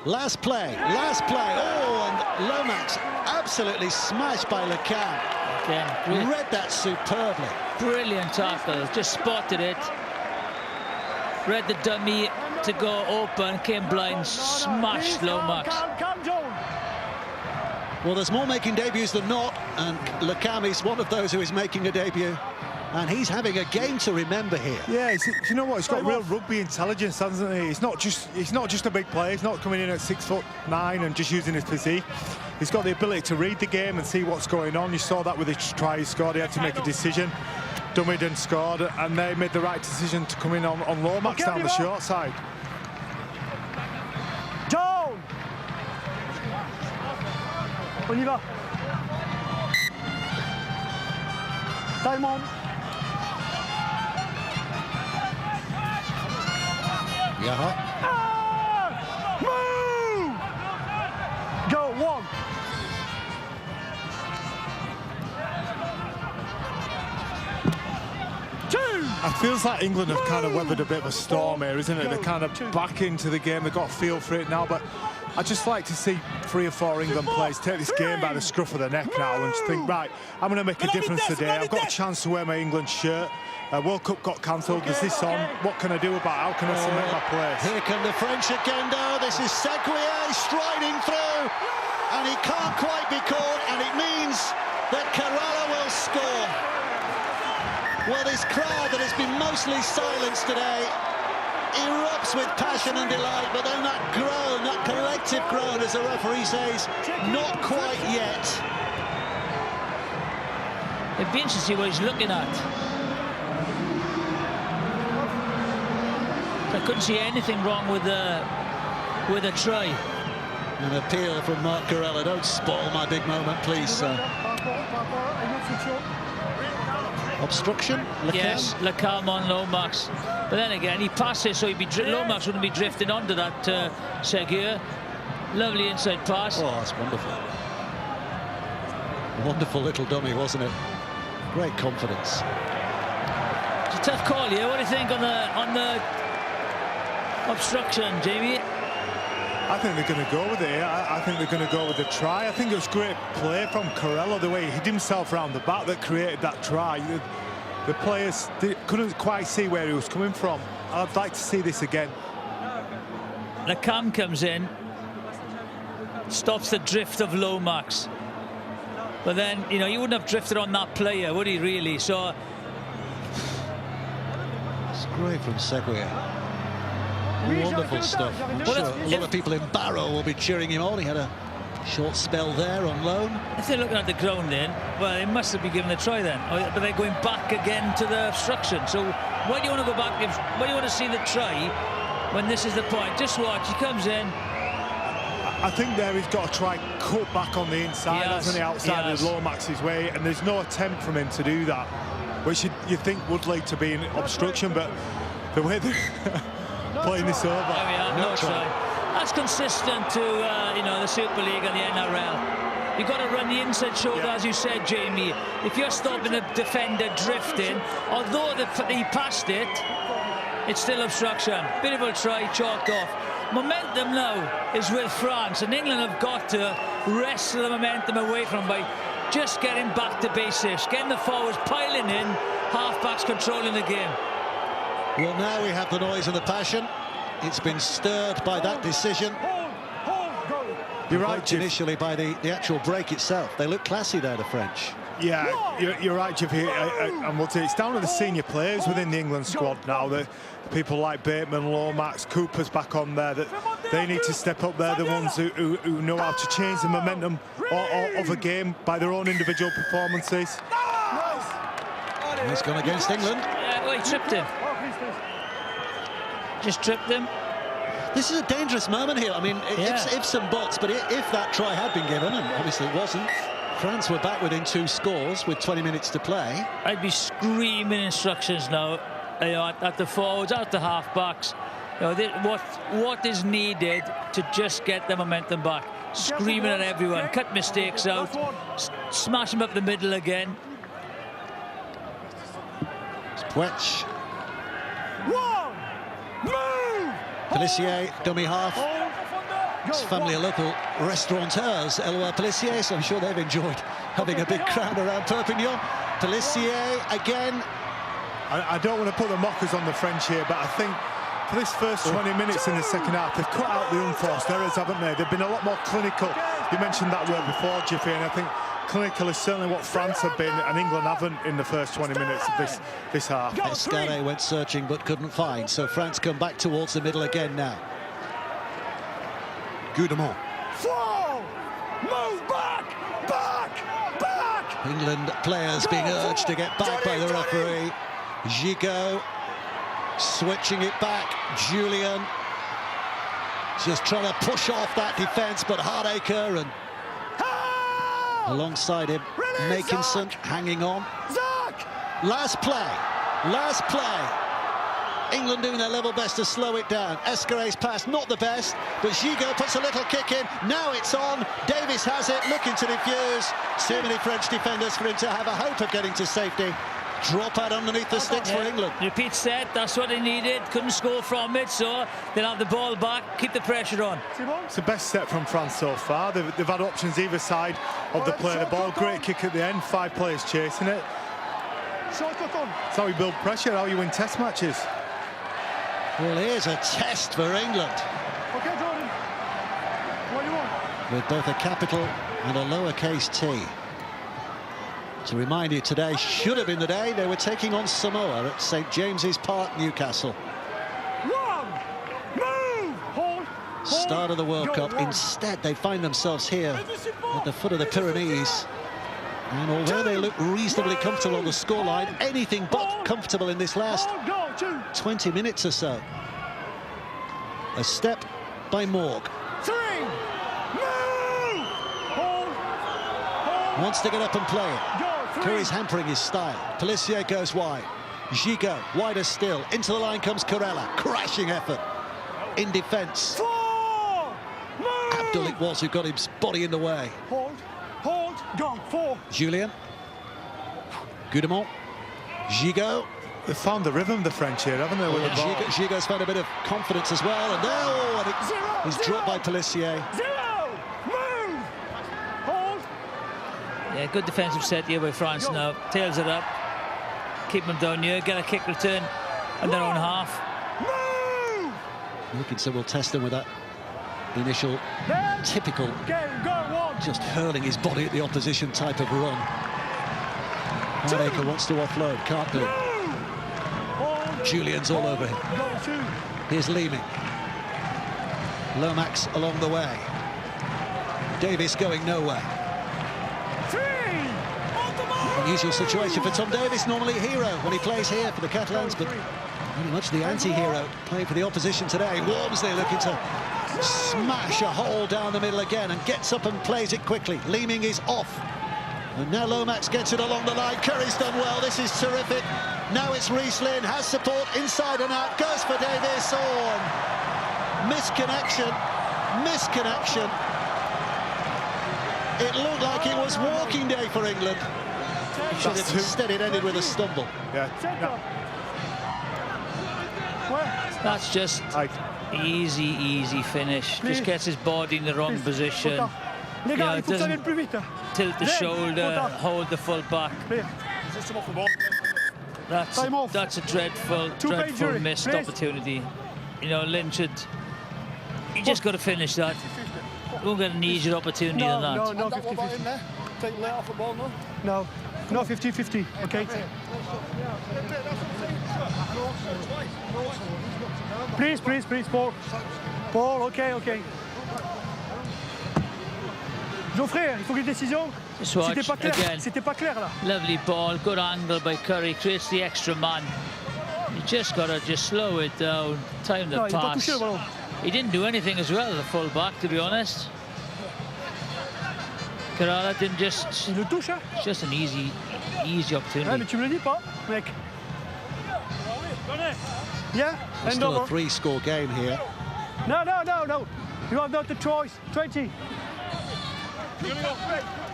Last play. Oh, and Lomax absolutely smashed by Lecam. Again, Read that superbly. brilliant tackle, just spotted it. Read the dummy to go open, came blind, smashed Lomax. Calm, John. Well, there's more making debuts than not, and Lecam is one of those who is making a debut, and he's having a game to remember here. Yeah, you know what? He's got real rugby intelligence, hasn't he? He's not just a big player. He's not coming in at 6'9" and just using his physique. He's got the ability to read the game and see what's going on. You saw that with his try he scored. He had to make a decision. Dummied and scored, and they made the right decision to come in on Lomax down the short side. John. On y va. Time on. Yaha. Move. Go. 1. It feels like England have kind of weathered a bit of a storm here, isn't it? They're kind of back into the game. They've got a feel for it now, but I'd just like to see 3 or 4 England players take this game by the scruff of the neck now and just think, right, I'm going to make a difference today. I've got a chance to wear my England shirt. World Cup got cancelled. There's this on. What can I do about it? How can I cement my place? Here come the French again, though. This is Seguier striding through, and he can't quite be caught, and it means that Kerala will score. Well, this crowd that has been mostly silenced today erupts with passion and delight, but then that groan, that collective groan, as the referee says, not quite yet. It'd be interesting to see what he's looking at. I couldn't see anything wrong with the try. An appeal from Mark Kerala. Don't spoil my big moment, please, sir. Obstruction? Lecam? Yes, Lecam on Lomax. But then again, he passes, so Lomax wouldn't be drifting onto that Seguier. Lovely inside pass. Oh, that's wonderful. Wonderful little dummy, wasn't it? Great confidence. It's a tough call here. What do you think on the obstruction, Jamie? I think they're going to go with it. I think they're going to go with the try. I think it was great play from Kerala, the way he hid himself around the back that created that try. The players couldn't quite see where he was coming from. I'd like to see this again. Lecam comes in. stops the drift of Lomax. But then, you know, you wouldn't have drifted on that player, would he, really? So It's great from Seguier. Wonderful stuff. I'm sure a lot of people in Barrow will be cheering him on. He had a short spell there on loan. if they're looking at the ground then, well, they must have been given a try then. But they're going back again to the obstruction. So why do you want to go back? Why do you want to see the try when this is the point? Just watch, he comes in. I think there he's got to try and cut back on the inside, hasn't he, outside of Lomax's way, and there's no attempt from him to do that, which you think would lead to being obstruction, but the way they're playing this over. There we are, no try. That's consistent to you know, the Super League and the NRL. You've got to run the inside shoulder, as you said, Jamie. If you're stopping a defender drifting, although he passed it, it's still obstruction. Beautiful try, chalked off. Momentum now is with France, and England have got to wrestle the momentum away from by just getting back to basics, getting the forwards piling in, half-backs controlling the game. Well, now we have the noise and the passion. It's been stirred by that decision. You're right, Initially by the actual break itself. They look classy there, the French. Yeah, you're right, Jiffy. And it's down to the senior players within the England squad now. The people like Bateman, Lomax, Cooper's back on there. That they need to step up. They're the ones who know how to change the momentum of a game by their own individual performances. He's gone against England. Yeah, well, he tripped him. Just tripped him. This is a dangerous moment here. I mean, ifs and buts, but if that try had been given, and obviously it wasn't, France were back within 2 scores with 20 minutes to play. I'd be screaming instructions now, you know, at the forwards, at the half-backs. You know, what is needed to just get the momentum back? Screaming at everyone, cut mistakes out, smash them up the middle again. It's Puech. Pelissier, dummy half. His family are local restaurateurs, Eloi Pelissier, so I'm sure they've enjoyed having a big crowd around Perpignan. Pelissier again. I don't want to put the mockers on the French here, but I think for this first 20 minutes in the second half, they've cut out the unforced errors, haven't they? They've been a lot more clinical. You mentioned that word before, Jiffy, and I think clinical is certainly what France have been, and England haven't in the first 20 minutes of this half. Escaré went searching but couldn't find, so France come back towards the middle again now. Goudemont. Move back! England players being urged to get back by the referee. Gigot switching it back. Julian just trying to push off that defence, but Hardacre and alongside him, Makinson hanging on. Last play. England doing their level best to slow it down. Escaré's pass, not the best, but Gigot puts a little kick in. Now it's on. Davis has it, looking to defuse. Too many French defenders for him to have a hope of getting to safety. Drop out underneath the sticks for England. Repeat set, that's what they needed. Couldn't score from it, so they'll have the ball back, keep the pressure on. It's the best set from France so far. They've had options either side of the play. The ball, great kick at the end, 5 players chasing it. That's how you build pressure, how you win test matches. Well, here's a test for England. Okay, Jordan. What do you want? With both a capital and a lowercase t. To remind you, today should have been the day they were taking on Samoa at St James's Park, Newcastle. Start of the World Cup. Instead, they find themselves here at the foot of the Pyrenees. And although they look reasonably comfortable on the scoreline, anything but comfortable in this last 20 minutes or so. A step by Morg. Wants to get up and play it. Curry's hampering his style. Pelissier goes wide. Gigot, wider still. Into the line comes Corella. Crashing effort in defence. Abdul it was who got his body in the way. Hold, go, 4. Julian. Goudemont. Gigot. They've found the rhythm, the French here, haven't they, with the ball? Gigot's found a bit of confidence as well. And now he's dropped by Pelissier. Yeah, good defensive set here by France now. Tails it up. Keep them down here. Get a kick return on their own half. Wilkinson will test them with that initial, typical, just hurling his body at the opposition type of run. Hardacre wants to offload, can't do. Julian's all over him. Here's Leeming. Lomax along the way. Davies going nowhere. Unusual situation for Tom Davies, normally a hero when he plays here for the Catalans, but pretty much the anti-hero playing for the opposition today. Walmsley looking to smash a hole down the middle again and gets up and plays it quickly. Leeming is off. And now Lomax gets it along the line. Curry's done well. This is terrific. Now it's Reece Lynn, has support inside and out. Goes for Davies. Oh, misconnection. Misconnection. It looked like it was walking day for England. Instead it ended with a stumble. That's just easy finish. Just gets his body in the wrong position. You know, it doesn't tilt the shoulder, hold the full back. That's a dreadful missed opportunity. You know, Lynn should... You just got to finish that. You won't get an easier opportunity than that. No, 50-50. Take lay off the ball, no? No, 50-50, okay? Please, Paul. Paul, okay. Geoffrey, il faut que les décisions. C'était pas clair là. Lovely ball, good angle by Curry, creates the extra man. You just got to slow it down, time the pass. He didn't do anything as well, the full back, to be honest. Kerala didn't just... Il le touche, hein? It's just an easy opportunity. Ouais, mais tu me le dis pas, mec. Yeah, There's still a 3-score game here. No. You have not the choice. 20.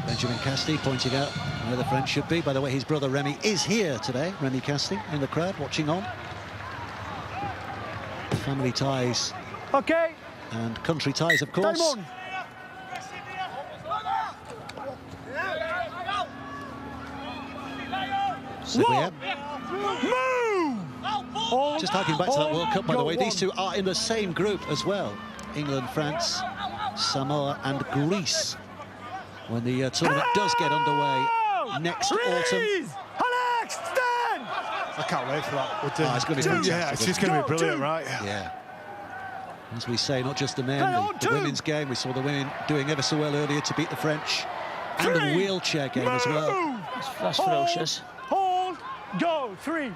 Benjamin Castille pointing out where the French should be. By the way, his brother Remy is here today. Remy Castille in the crowd, watching on. Family ties. Okay. And country ties, of course. Time on. Seguier. Move! Just harking back to that World Cup, by the way, these two are in the same group as well. England, France, Samoa and Greece. When the tournament does get underway next autumn. Alex, stand! I can't wait for that. It's going to be fantastic. Yeah, it's just going to be brilliant, right? Yeah. As we say, not just the men, the women's game. We saw the women doing ever so well earlier to beat the French. And the wheelchair game as well. That's ferocious. Hold, go, 3.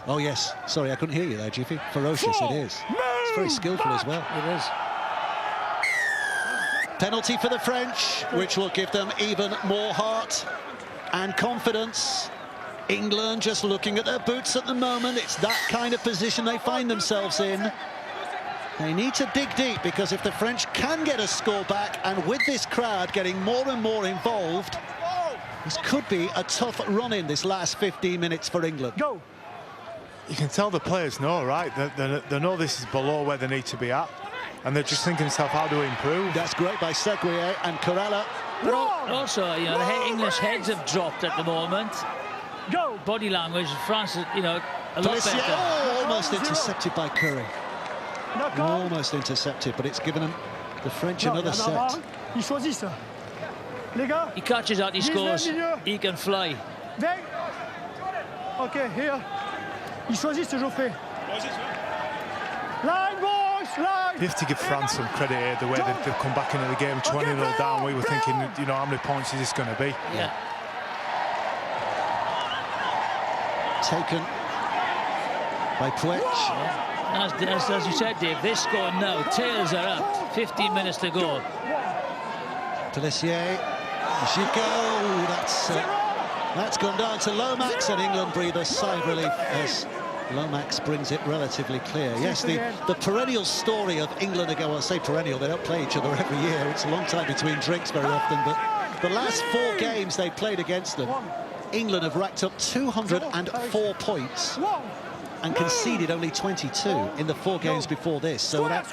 Oh, yes. Sorry, I couldn't hear you there, Jiffy. Ferocious it is. It's very skillful as well. It is. Penalty for the French, which will give them even more heart and confidence. England just looking at their boots at the moment. It's that kind of position they find themselves in. They need to dig deep, because if the French can get a score back, and with this crowd getting more and more involved, this could be a tough run-in this last 15 minutes for England. Go. You can tell the players know, right? They know this is below where they need to be at. And they're just thinking to themselves, how do we improve? That's great by Seguier and Kerala. But also, you know, the English heads have dropped at the moment. Go. Body language, France, you know, a lot better. Oh, almost intercepted by Curry. Knock on. Almost intercepted, but it's given them, the French, another set. Ils choisissent. Les gars. He catches out, he scores. He can fly. Viens. Okay, here. Ils choisissent, Geoffrey. Line, boys, line. You have to give France some credit here, the way they've come back into the game 20-0 down. We were thinking, you know, how many points is this going to be? Yeah. Taken by Puech. As you said, Dave, they score now. Tails are up. 15 minutes to go. Pelissier. Gigot. That's gone down to Lomax, and England breathe a sigh of relief as Lomax brings it relatively clear. Yes, the perennial story of England ago, well, I say perennial, they don't play each other every year. It's a long time between drinks very often, but the last 4 games they played against them, England have racked up 204 points and conceded only 22 in the 4 games before this. So that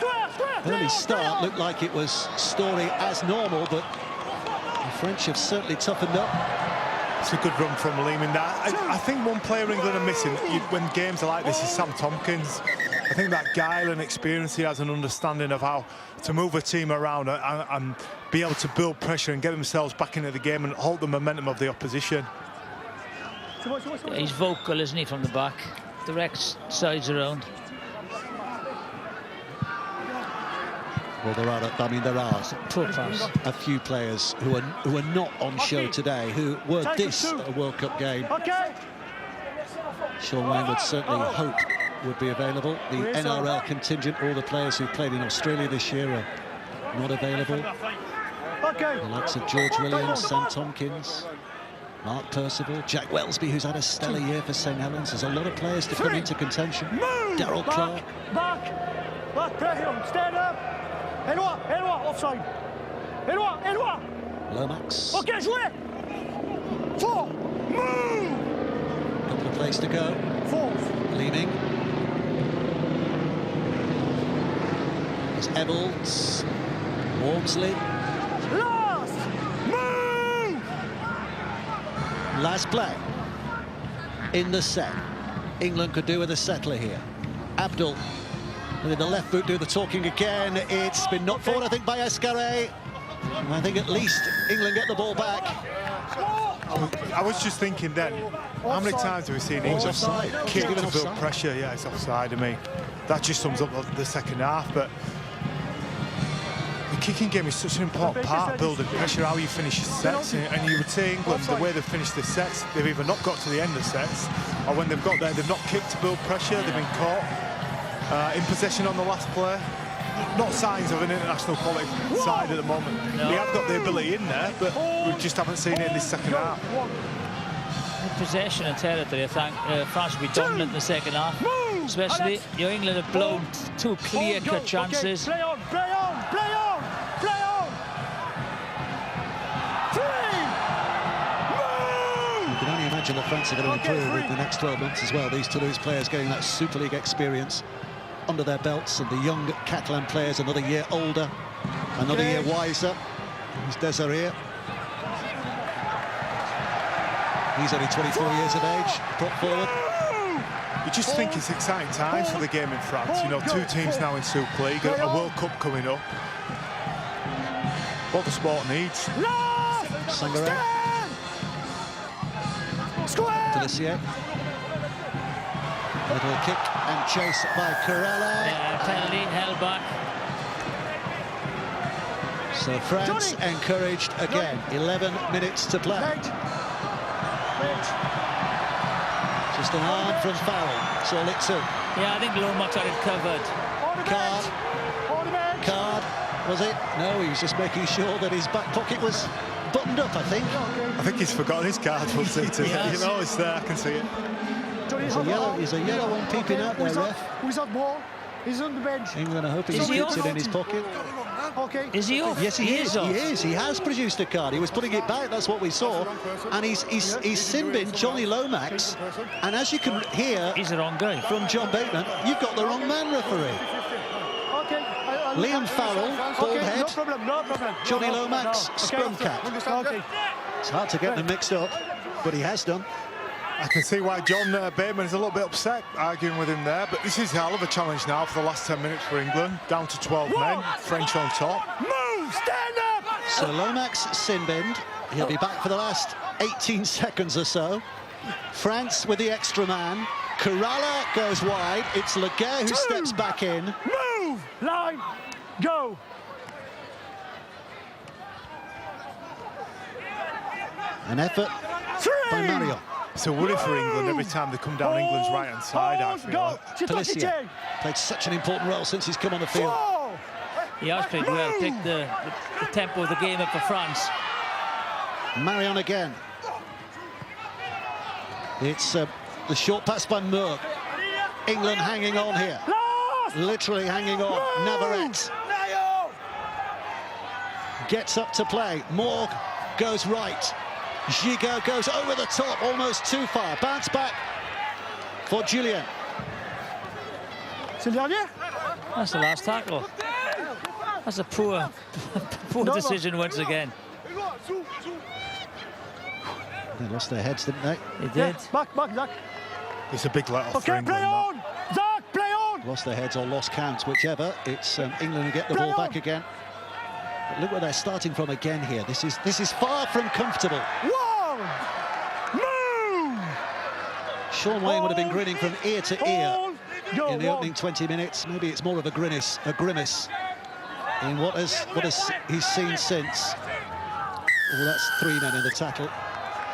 early start looked like it was story as normal, but the French have certainly toughened up. It's a good run from Leeming. I think one player England are missing when games are like this is Sam Tompkins. I think that guile and experience he has, an understanding of how to move a team around and be able to build pressure and get themselves back into the game and hold the momentum of the opposition. Yeah, he's vocal, isn't he, from the back? Directs sides around. Well, there are Poor pass. a few players who are not on show today, who were this World Cup game. Shaun Wane would certainly hope would be available. The NRL contingent, all the players who played in Australia this year are not available. The likes of George Williams, Sam Tompkins, Mark Percival, Jack Welsby, who's had a stellar year for St Helens. There's a lot of players to come into contention. Darryl Clark. Back, pressure on, stand up. Eloi, offside. Eloi. Lomax. Ok, jouez. 4, move. Got a place to go. 4. Leaning. It's Ebbels. Walmsley. Last. Move. Last play. In the set. England could do with a settler here. Abdul. With the left boot do the talking again. It's been knocked forward, I think, by Escaré. I think at least England get the ball back. I was just thinking then, how many times have we seen England kick to build pressure? Yeah, it's offside. I mean, that just sums up the second half. But the kicking game is such an important part of building pressure, how you finish your sets. And you would say England, the way they've finished the sets, they've either not got to the end of sets, or when they've got there, they've not kicked to build pressure, they've been caught in possession on the last play. Not signs of an international quality side at the moment. No. They have got the ability in there, but we just haven't seen it in this second half. In possession and territory, I think France will be dominant in the second half. Especially, England have blown two clear-cut chances. Play on. 3. You can only imagine that France are going to improve in the next 12 months as well. These Toulouse players getting that Super League experience under their belts, and the young Catalan players another year older, another year wiser. Here's Desiree. He's only 24 years of age, brought forward. You just think it's exciting times for the game in France. You know, two teams now in Super League, a World Cup coming up. What the sport needs. Sangaré. Delissier. Little kick and chase by Corella. Penalty, held back. So France encouraged again. 11 minutes to play. Just an arm from Farrell. That's all it took. Yeah, I think Lomax had it covered. Card. Was it? No, he was just making sure that his back pocket was buttoned up, I think. I think he's forgotten his card, wasn't he? You know, it's there, I can see it. There's a yellow one peeping out there, ref. Who's on ball? He's on the bench. England are hoping he keeps it in his pocket. Okay. Is he off? Yes, he is. Off. He is. He has produced a card. He was putting it back. That's what we saw. And he's sin-binned Johnny Lomax. And as you can hear, He's the wrong guy. from John Bateman, you've got the wrong man, referee. Okay. Liam Farrell, bald head. No problem. Johnny Lomax, scrum cap. Okay. It's hard to get them mixed up, but he has done. I can see why John Bateman is a little bit upset arguing with him there, but this is a hell of a challenge now for the last 10 minutes for England. Down to 12 men, French on top. Move! Stand up! So Lomax sin-binned. He'll be back for the last 18 seconds or so. France with the extra man. Coralla goes wide. It's Laguerre who steps back in. Move! Line! Go! An effort by Mario. It's a worry for England every time they come down England's right-hand side, I feel. Pelissier played such an important role since he's come on the field. He has played well, picked the tempo of the game up for France. Marion again. It's the short pass by Merck. England hanging on here. Literally hanging on. Navarrete gets up to play. Morg goes right. Gigot goes over the top, almost too far. Bounce back for Julien. That's the last tackle. That's a poor decision once again. They lost their heads, didn't they? They did. Back, Zach. It's a big let-off for Okay, England. play on! Zach, play on! lost their heads or lost count, whichever. It's England who get the ball back again. But look where they're starting from again here. This is far from comfortable. One, move. Sean Wayne would have been grinning from ear to ear Go, in the opening 20 minutes. Maybe it's more of a grimace in what he's seen since. Oh, that's 3 men in the tackle.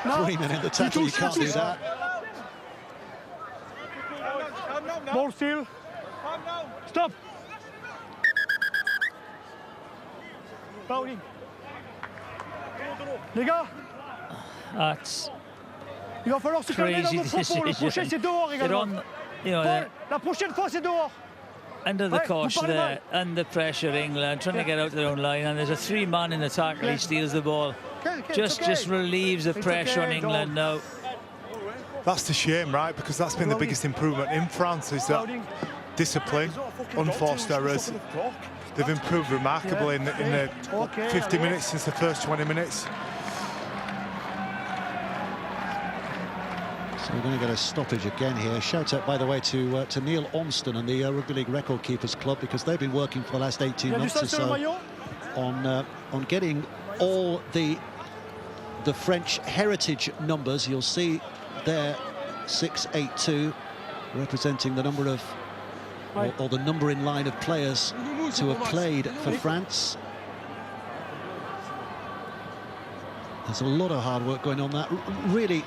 No. 3 men in the tackle, you can't do that. Ball still. Stop. Bowling. Les gars, That's il va falloir se calmer dans crazy nos propos. Le prochain, decision. c'est dehors They're également. on, you know, Paul, they're la prochaine fois, c'est dehors. under the Right, cosh vous parlez there, under pressure, England, trying to get out their own line, and there's a 3-man in the tackle, he steals the ball. Okay, it's okay. Just relieves the It's pressure okay, on England now. That's the shame, right? Because that's been the biggest improvement in France, is that discipline, unforced errors. They've improved remarkably in the 50 minutes since the first 20 minutes. So we're going to get a stoppage again here. Shout out, by the way, to Neil Ormston and the Rugby League Record Keepers Club, because they've been working for the last 18 months or so on getting all the French heritage numbers. You'll see there 682 representing the number of or the number in line of players to have played for France. There's a lot of hard work going on that, really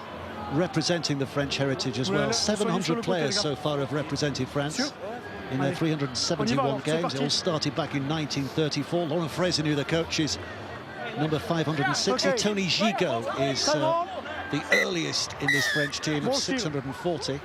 representing the French heritage as well. 700 players so far have represented France in their 371 games. It all started back in 1934. Laurent Fraser knew the coaches. Number 560, Tony Gigot is the earliest in this French team of 640.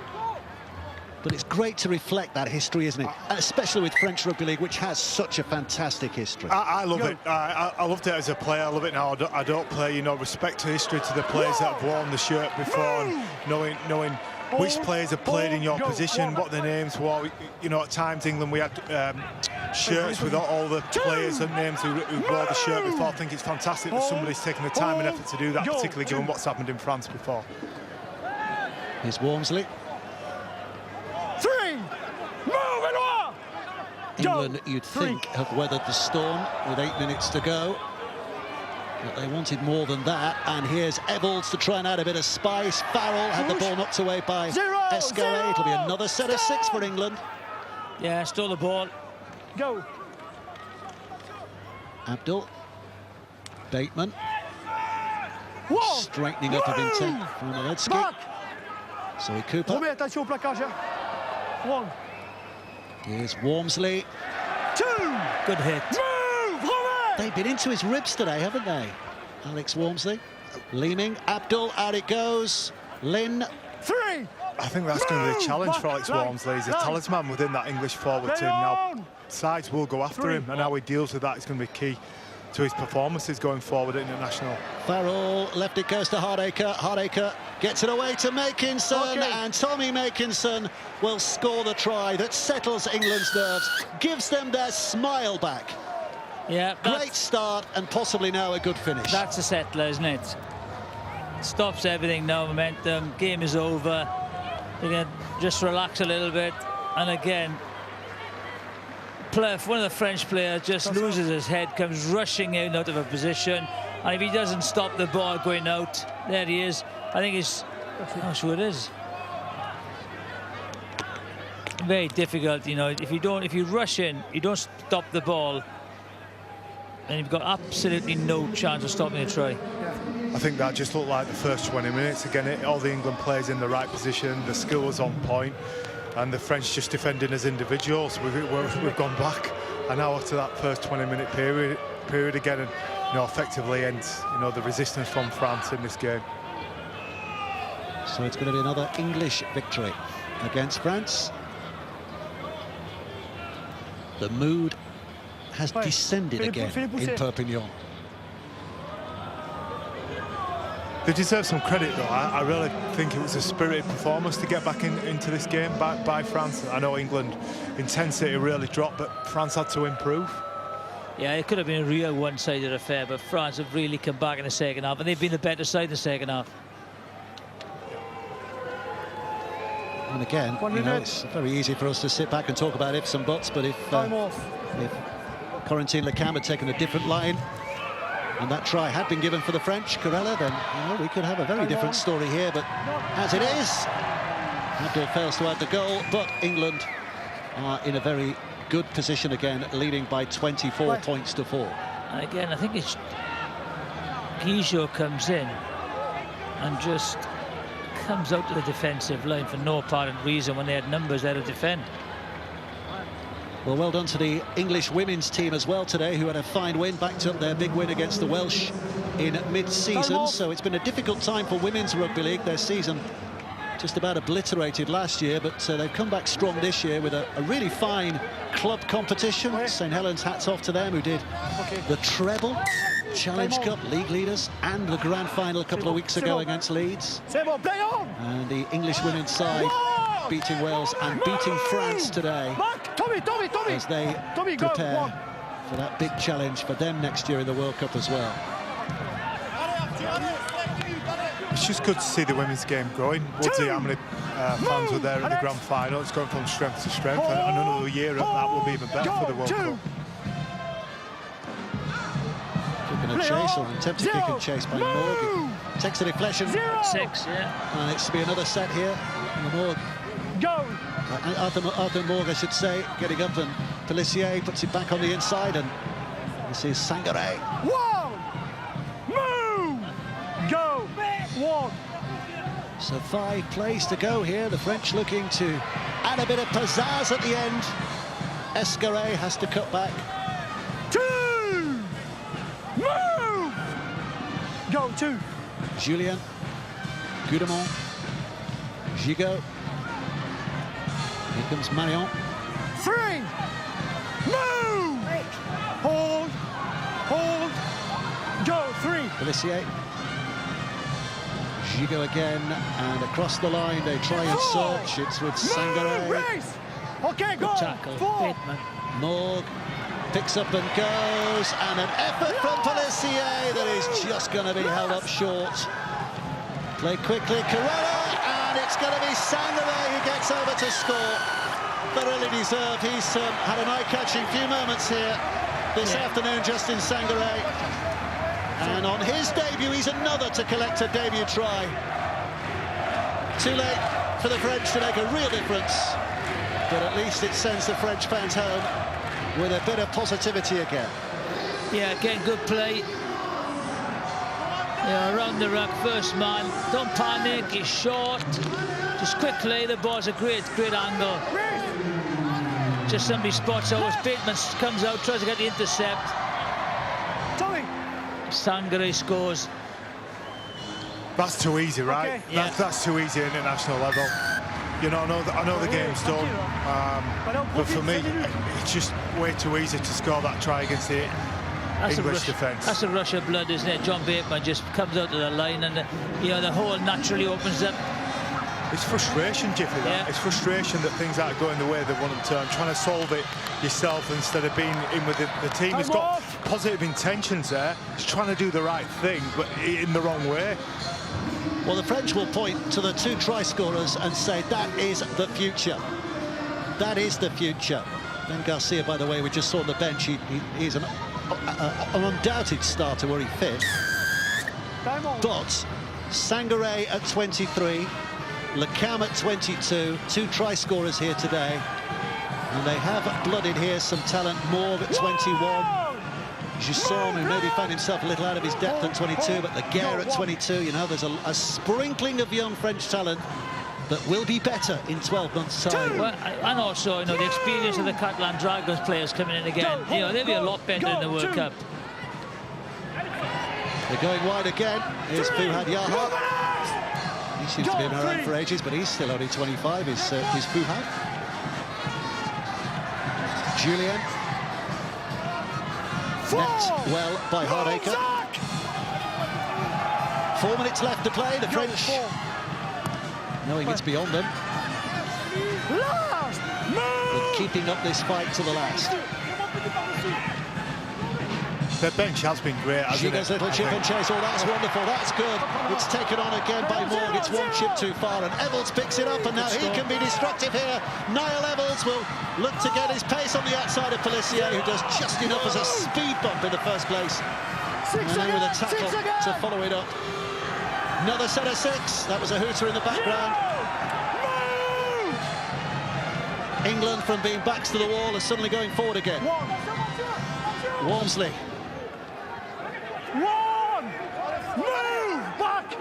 But it's great to reflect that history, isn't it? Especially with French Rugby League, which has such a fantastic history. I love it. I loved it as a player. I love it now. I don't play. You know, respect to history, to the players that have worn the shirt before, and knowing which players have played in your position, what their names were. You know, at times England we had shirts with all the players and names who wore the shirt before. I think it's fantastic that somebody's taken the time and effort to do that, particularly given what's happened in France before. Here's Wormsley. 3, move it on. England, you'd think, have weathered the storm with 8 minutes to go. But they wanted more than that. And here's Evalds to try and add a bit of spice. Farrell had the ball knocked away by Escalade. It'll be another set of 6 for England. Yeah, stole the ball. Go. Abdul. Bateman. Whoa. Straightening up of intent from Maletsky. Back. Zoe Cooper. Remets attention au plaquage. 1, Here's Wormsley. 2. Good hit. Move. Remets. They've been into his ribs today, haven't they? Alex Wormsley. Leeming. Abdul, out it goes. Lynn. 3. I think that's going to be a challenge for Alex Wormsley. He's a talisman within that English forward team now. Sides will go after him, and how he deals with that is going to be key to his performances going forward at international. Farrell, left it goes to Hardacre. Hardacre gets it away to Makinson, and Tommy Makinson will score the try that settles England's nerves, gives them their smile back. Yeah, Great start, and possibly now a good finish. That's a settler, isn't it? Stops everything now, momentum, game is over. You can just relax a little bit, and again, one of the French players just loses his head, comes rushing out of a position, and if he doesn't stop the ball going out, there he is. I think he's, I'm not sure it is. Very difficult, you know. If you rush in, you don't stop the ball, and you've got absolutely no chance of stopping a try. I think that just looked like the first 20 minutes. Again, all the England players in the right position, the skill was on point, and the French just defending as individuals. We've gone back an hour to that first 20-minute period again, and effectively ends the resistance from France in this game. So it's going to be another English victory against France. The mood has descended again in Perpignan. They deserve some credit, though. I really think it was a spirited performance to get back into this game by France. I know England intensity really dropped, but France had to improve. Yeah, it could have been a real one-sided affair, but France have really come back in the second half, and they've been the better side in the second half. And again, you know, it's very easy for us to sit back and talk about ifs and buts, but if Corentin Lecam had taken a different line and that try had been given for the French, Corella, then you know, we could have a very different story here. But as it is, Abdul fails to add the goal, but England are in a very good position again, leading by 24 points to 4. And again, I think it's Guijo comes in and just comes out to the defensive line for no apparent reason when they had numbers there to defend. Well done to the English women's team as well today, who had a fine win, backed up their big win against the Welsh in mid-season. So it's been a difficult time for women's rugby league. Their season just about obliterated last year, but they've come back strong this year with a really fine club competition. St Helens, hats off to them, who did the treble, Challenge Cup, league leaders, and the grand final a couple of weeks ago against Leeds. And the English women's side beating Wales and beating France today as they prepare for that big challenge for them next year in the World Cup as well. It's just good to see the women's game growing. Woodsy, how many fans were there at the grand final? It's going from strength to strength, and another year at that will be even better for the World Cup. Kicking a chase, or attempted kick and chase by Morgan. Takes the deflection. 6, yeah. And it's to be another set here. Morgan. Go! Arthur Morgan, I should say, getting up, and Pelissier puts it back on the inside, and this is Sangaré. 1! Move! Go! 1! So 5 plays to go here. The French looking to add a bit of pizzazz at the end. Escaré has to cut back. 2! Move! Go, 2. Julien, Gudemont, Gigot. Here comes Marion. 3! Move! Hold! Hold! Go, 3! Pelissier. Gigot again, and across the line they try and search. It's with Sangaré. Race! Okay, go! Good tackle. 4! Bateman. Morg picks up and goes, and an effort from Pelissier that is just going to be held up short. Play quickly, Corella, and it's going to be Sangaré who gets over to score. Thoroughly deserved. He's had an eye-catching few moments here this afternoon, Justin Sangaré. And on his debut, he's another to collect a debut try. Too late for the French to make a real difference, but at least it sends the French fans home with a bit of positivity again. Yeah, again, good play. Yeah, around the ruck, first man. Don't panic, he's short. Just quickly, the ball's a great angle. Just somebody spots out. Bateman comes out, tries to get the intercept. Sangaré scores. That's too easy, right? Okay. Yeah. That's too easy at international level. You know, I know the game's done, but for me, it's just way too easy to score that try against the English defence. That's a rush of blood, isn't it? John Bateman just comes out to the line, and you know, the hole naturally opens up. It's frustration, Jiffy. Yeah. It's frustration that things aren't going the way they want them to. I'm trying to solve it yourself instead of being in with the team. He's got positive intentions there. He's trying to do the right thing, but in the wrong way. Well, the French will point to the 2 try scorers and say that is the future. That is the future. Ben Garcia, by the way, we just saw on the bench. He's an undoubted starter where he fits. But Sangaré at 23, Lecam at 22, 2 try scorers here today. And they have blooded here some talent. Morg at 21. Jusson, who maybe found himself a little out of his depth at 22, but Laguerre at 22. You know, there's a sprinkling of young French talent that will be better in 12 months' time. Well, and also, you know, the experience of the Catalan Dragons players coming in again. You know, they'll be a lot better in the World Cup. They're going wide again. Here's Fouad Yaha. He seems to be in around for ages, but he's still only 25. Is Fouad. Julien. Net well by Hardacre. 4 minutes left to play. The French, knowing it's beyond them, but keeping up this fight to the last. Their bench has been great, hasn't it? Giga's little chip and chase. Oh, that's wonderful. That's good. It's taken on again by Morg. It's one chip too far, and Evans picks it up, and now he can be destructive here. Niall Evans will look to get his pace on the outside of Pelissier, who does just enough as a speed bump in the first place. And then with a tackle to follow it up. Another set of 6. That was a hooter in the background. England, from being backs to the wall, is suddenly going forward again. Walmsley. Move! Back!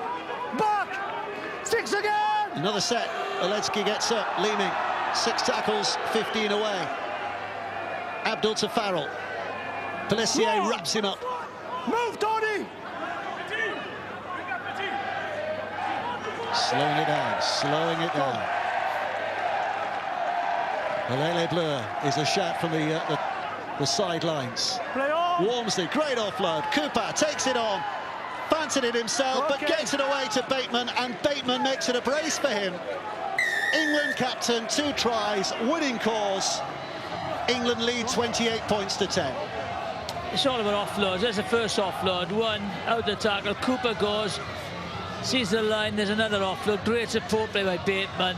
6 again! Another set. Oledsky gets up, leaning. 6 tackles, 15 away. Abdul to Farrell. Pelissier wraps him up. Move, Tony! Slowing it down. Halele Bleu is a shot from the sidelines. Play on! Walmsley, great offload. Cooper takes it on. Fancied it himself, but gets it away to Bateman, and Bateman makes it a brace for him. England captain, 2 tries, winning cause. England lead 28 points to 10. It's all about offloads. There's the first offload. 1 out the tackle. Cooper goes, sees the line. There's another offload. Great support play by Bateman.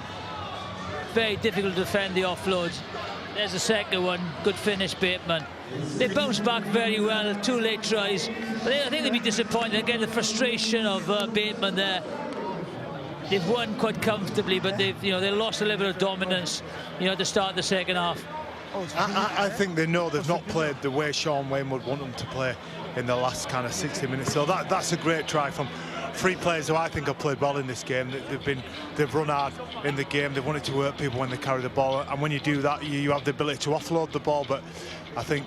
Very difficult to defend the offloads. There's the second one. Good finish, Bateman. They bounced back very well. 2 late tries. But I think they'd be disappointed. Again, the frustration of Bateman there. They've won quite comfortably, but they lost a little bit of dominance, at the start of the second half. I think they know they've not played the way Shaun Wane would want them to play in the last kind of 60 minutes. So that's a great try from 3 players who I think have played well in this game. They've run hard in the game. They've wanted to hurt people when they carry the ball, and when you do that, you have the ability to offload the ball. But I think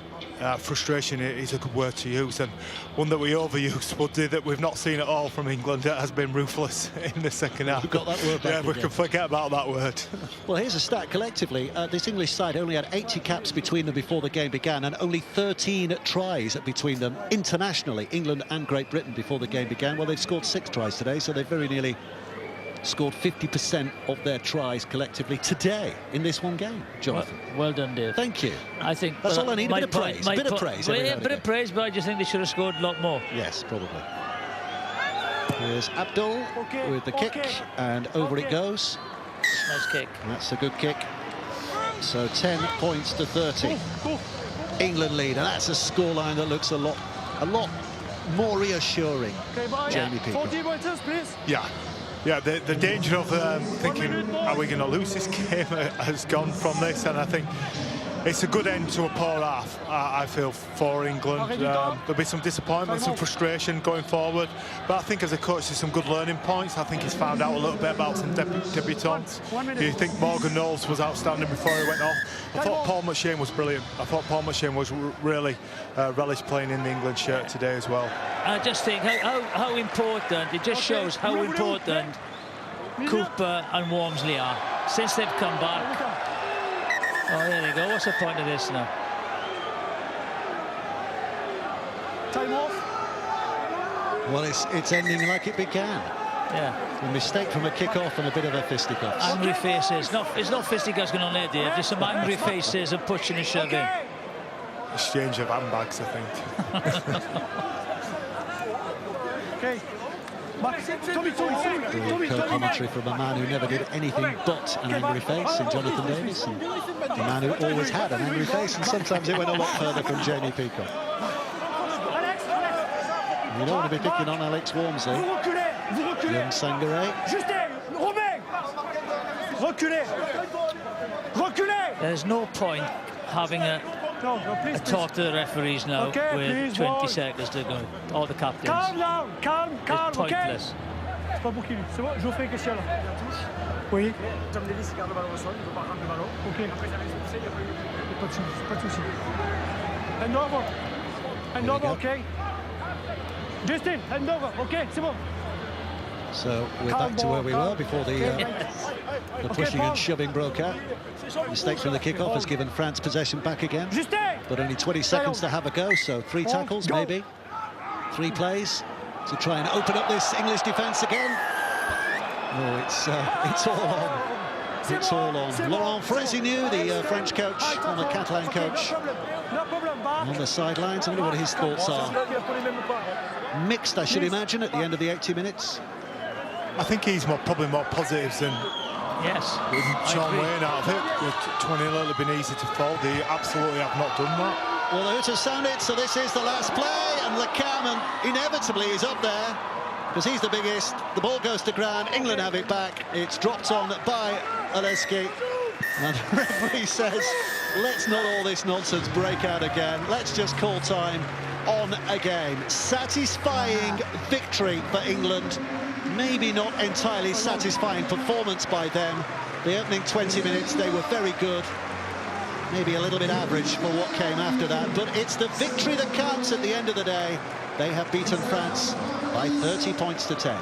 frustration is a good word to use, and one that we overuse, but that we've not seen at all from England. It has been ruthless in the second half. We've got that word back. Yeah, we can forget about that word. Well, here's a stat collectively. This English side only had 80 caps between them before the game began, and only 13 tries between them internationally, England and Great Britain, before the game began. Well, they've scored 6 tries today, so they've very nearly scored 50% of their tries collectively today in this one game. Jonathan. Well done, Dave. Thank you. I think that's all I need. A bit of praise. A bit of praise. Well, yeah, a bit of praise, but I just think they should have scored a lot more. Yes, probably. Here's Abdul with the kick, and over it goes. Nice kick. That's a good kick. So 10 points to 30. England lead, and that's a scoreline that looks a lot more reassuring. Jamie Peacock. 40 pointers, please. Yeah, the danger of thinking, are we going to lose this game, has gone from this, and I think it's a good end to a poor half, I feel, for England. There'll be some disappointment, some frustration going forward, but I think as a coach there's some good learning points. I think he's found out a little bit about some debutants. You think Morgan Knowles was outstanding before he went off. I thought Paul McShane was brilliant. I thought Paul McShane was really relished playing in the England shirt today as well. I just think how important, it just shows how important Cooper and Walmsley are since they've come back. Oh, there they go. What's the point of this now? Time off. Well, it's ending like it began. Yeah. A mistake from a kick-off and a bit of a fisticuffs. Angry faces. There's no fisticuffs going on there, Dave. Just some angry faces and pushing and shoving. Exchange of handbags, I think. Okay. Co-commentary from a man who never did anything but an angry face in Jonathan Davies, and a man who always had an angry face, and sometimes it went a lot further from Jamie Peacock. You don't want to be picking on Alex Walmsley. Young Sangaré. There's no point having a talk to the referees now with 20 seconds to go. All the captains. Calm down, calm, It's pointless. C'est pas pour qui lui. C'est bon, je vous fais une question là. Oui. Tom Davis garde le ballon au sol, il ne veut pas rendre le ballon. Ok. Après, il avait expulsé, pas de souci, pas de souci. Hand over. Hand over, ok. Justin, hand over, ok, c'est bon. So we're back to where we were before the pushing and shoving broke out. Mistake from the kickoff has given France possession back again, but only 20 seconds to have a go, so 3 tackles maybe, 3 plays to try and open up this English defence again. Oh, it's all on. It's all on Laurent Frézignou, the French coach, and the Catalan coach, on the sidelines. I wonder what his thoughts are. Mixed, I should imagine, at the end of the 80 minutes. I think he's probably more positives than Shaun Wane out of it. The 20 would have been easy to fold. They absolutely have not done that. Well, the hoot has sounded, so this is the last play, and Lecam inevitably is up there because he's the biggest. The ball goes to ground. England have it back. It's dropped on by Oleski, and the referee says, let's not all this nonsense break out again. Let's just call time on again. Satisfying victory for England. Maybe not entirely satisfying performance by them. The opening 20 minutes, they were very good. Maybe a little bit average for what came after that, but it's the victory that counts at the end of the day. They have beaten France by 30 points to 10.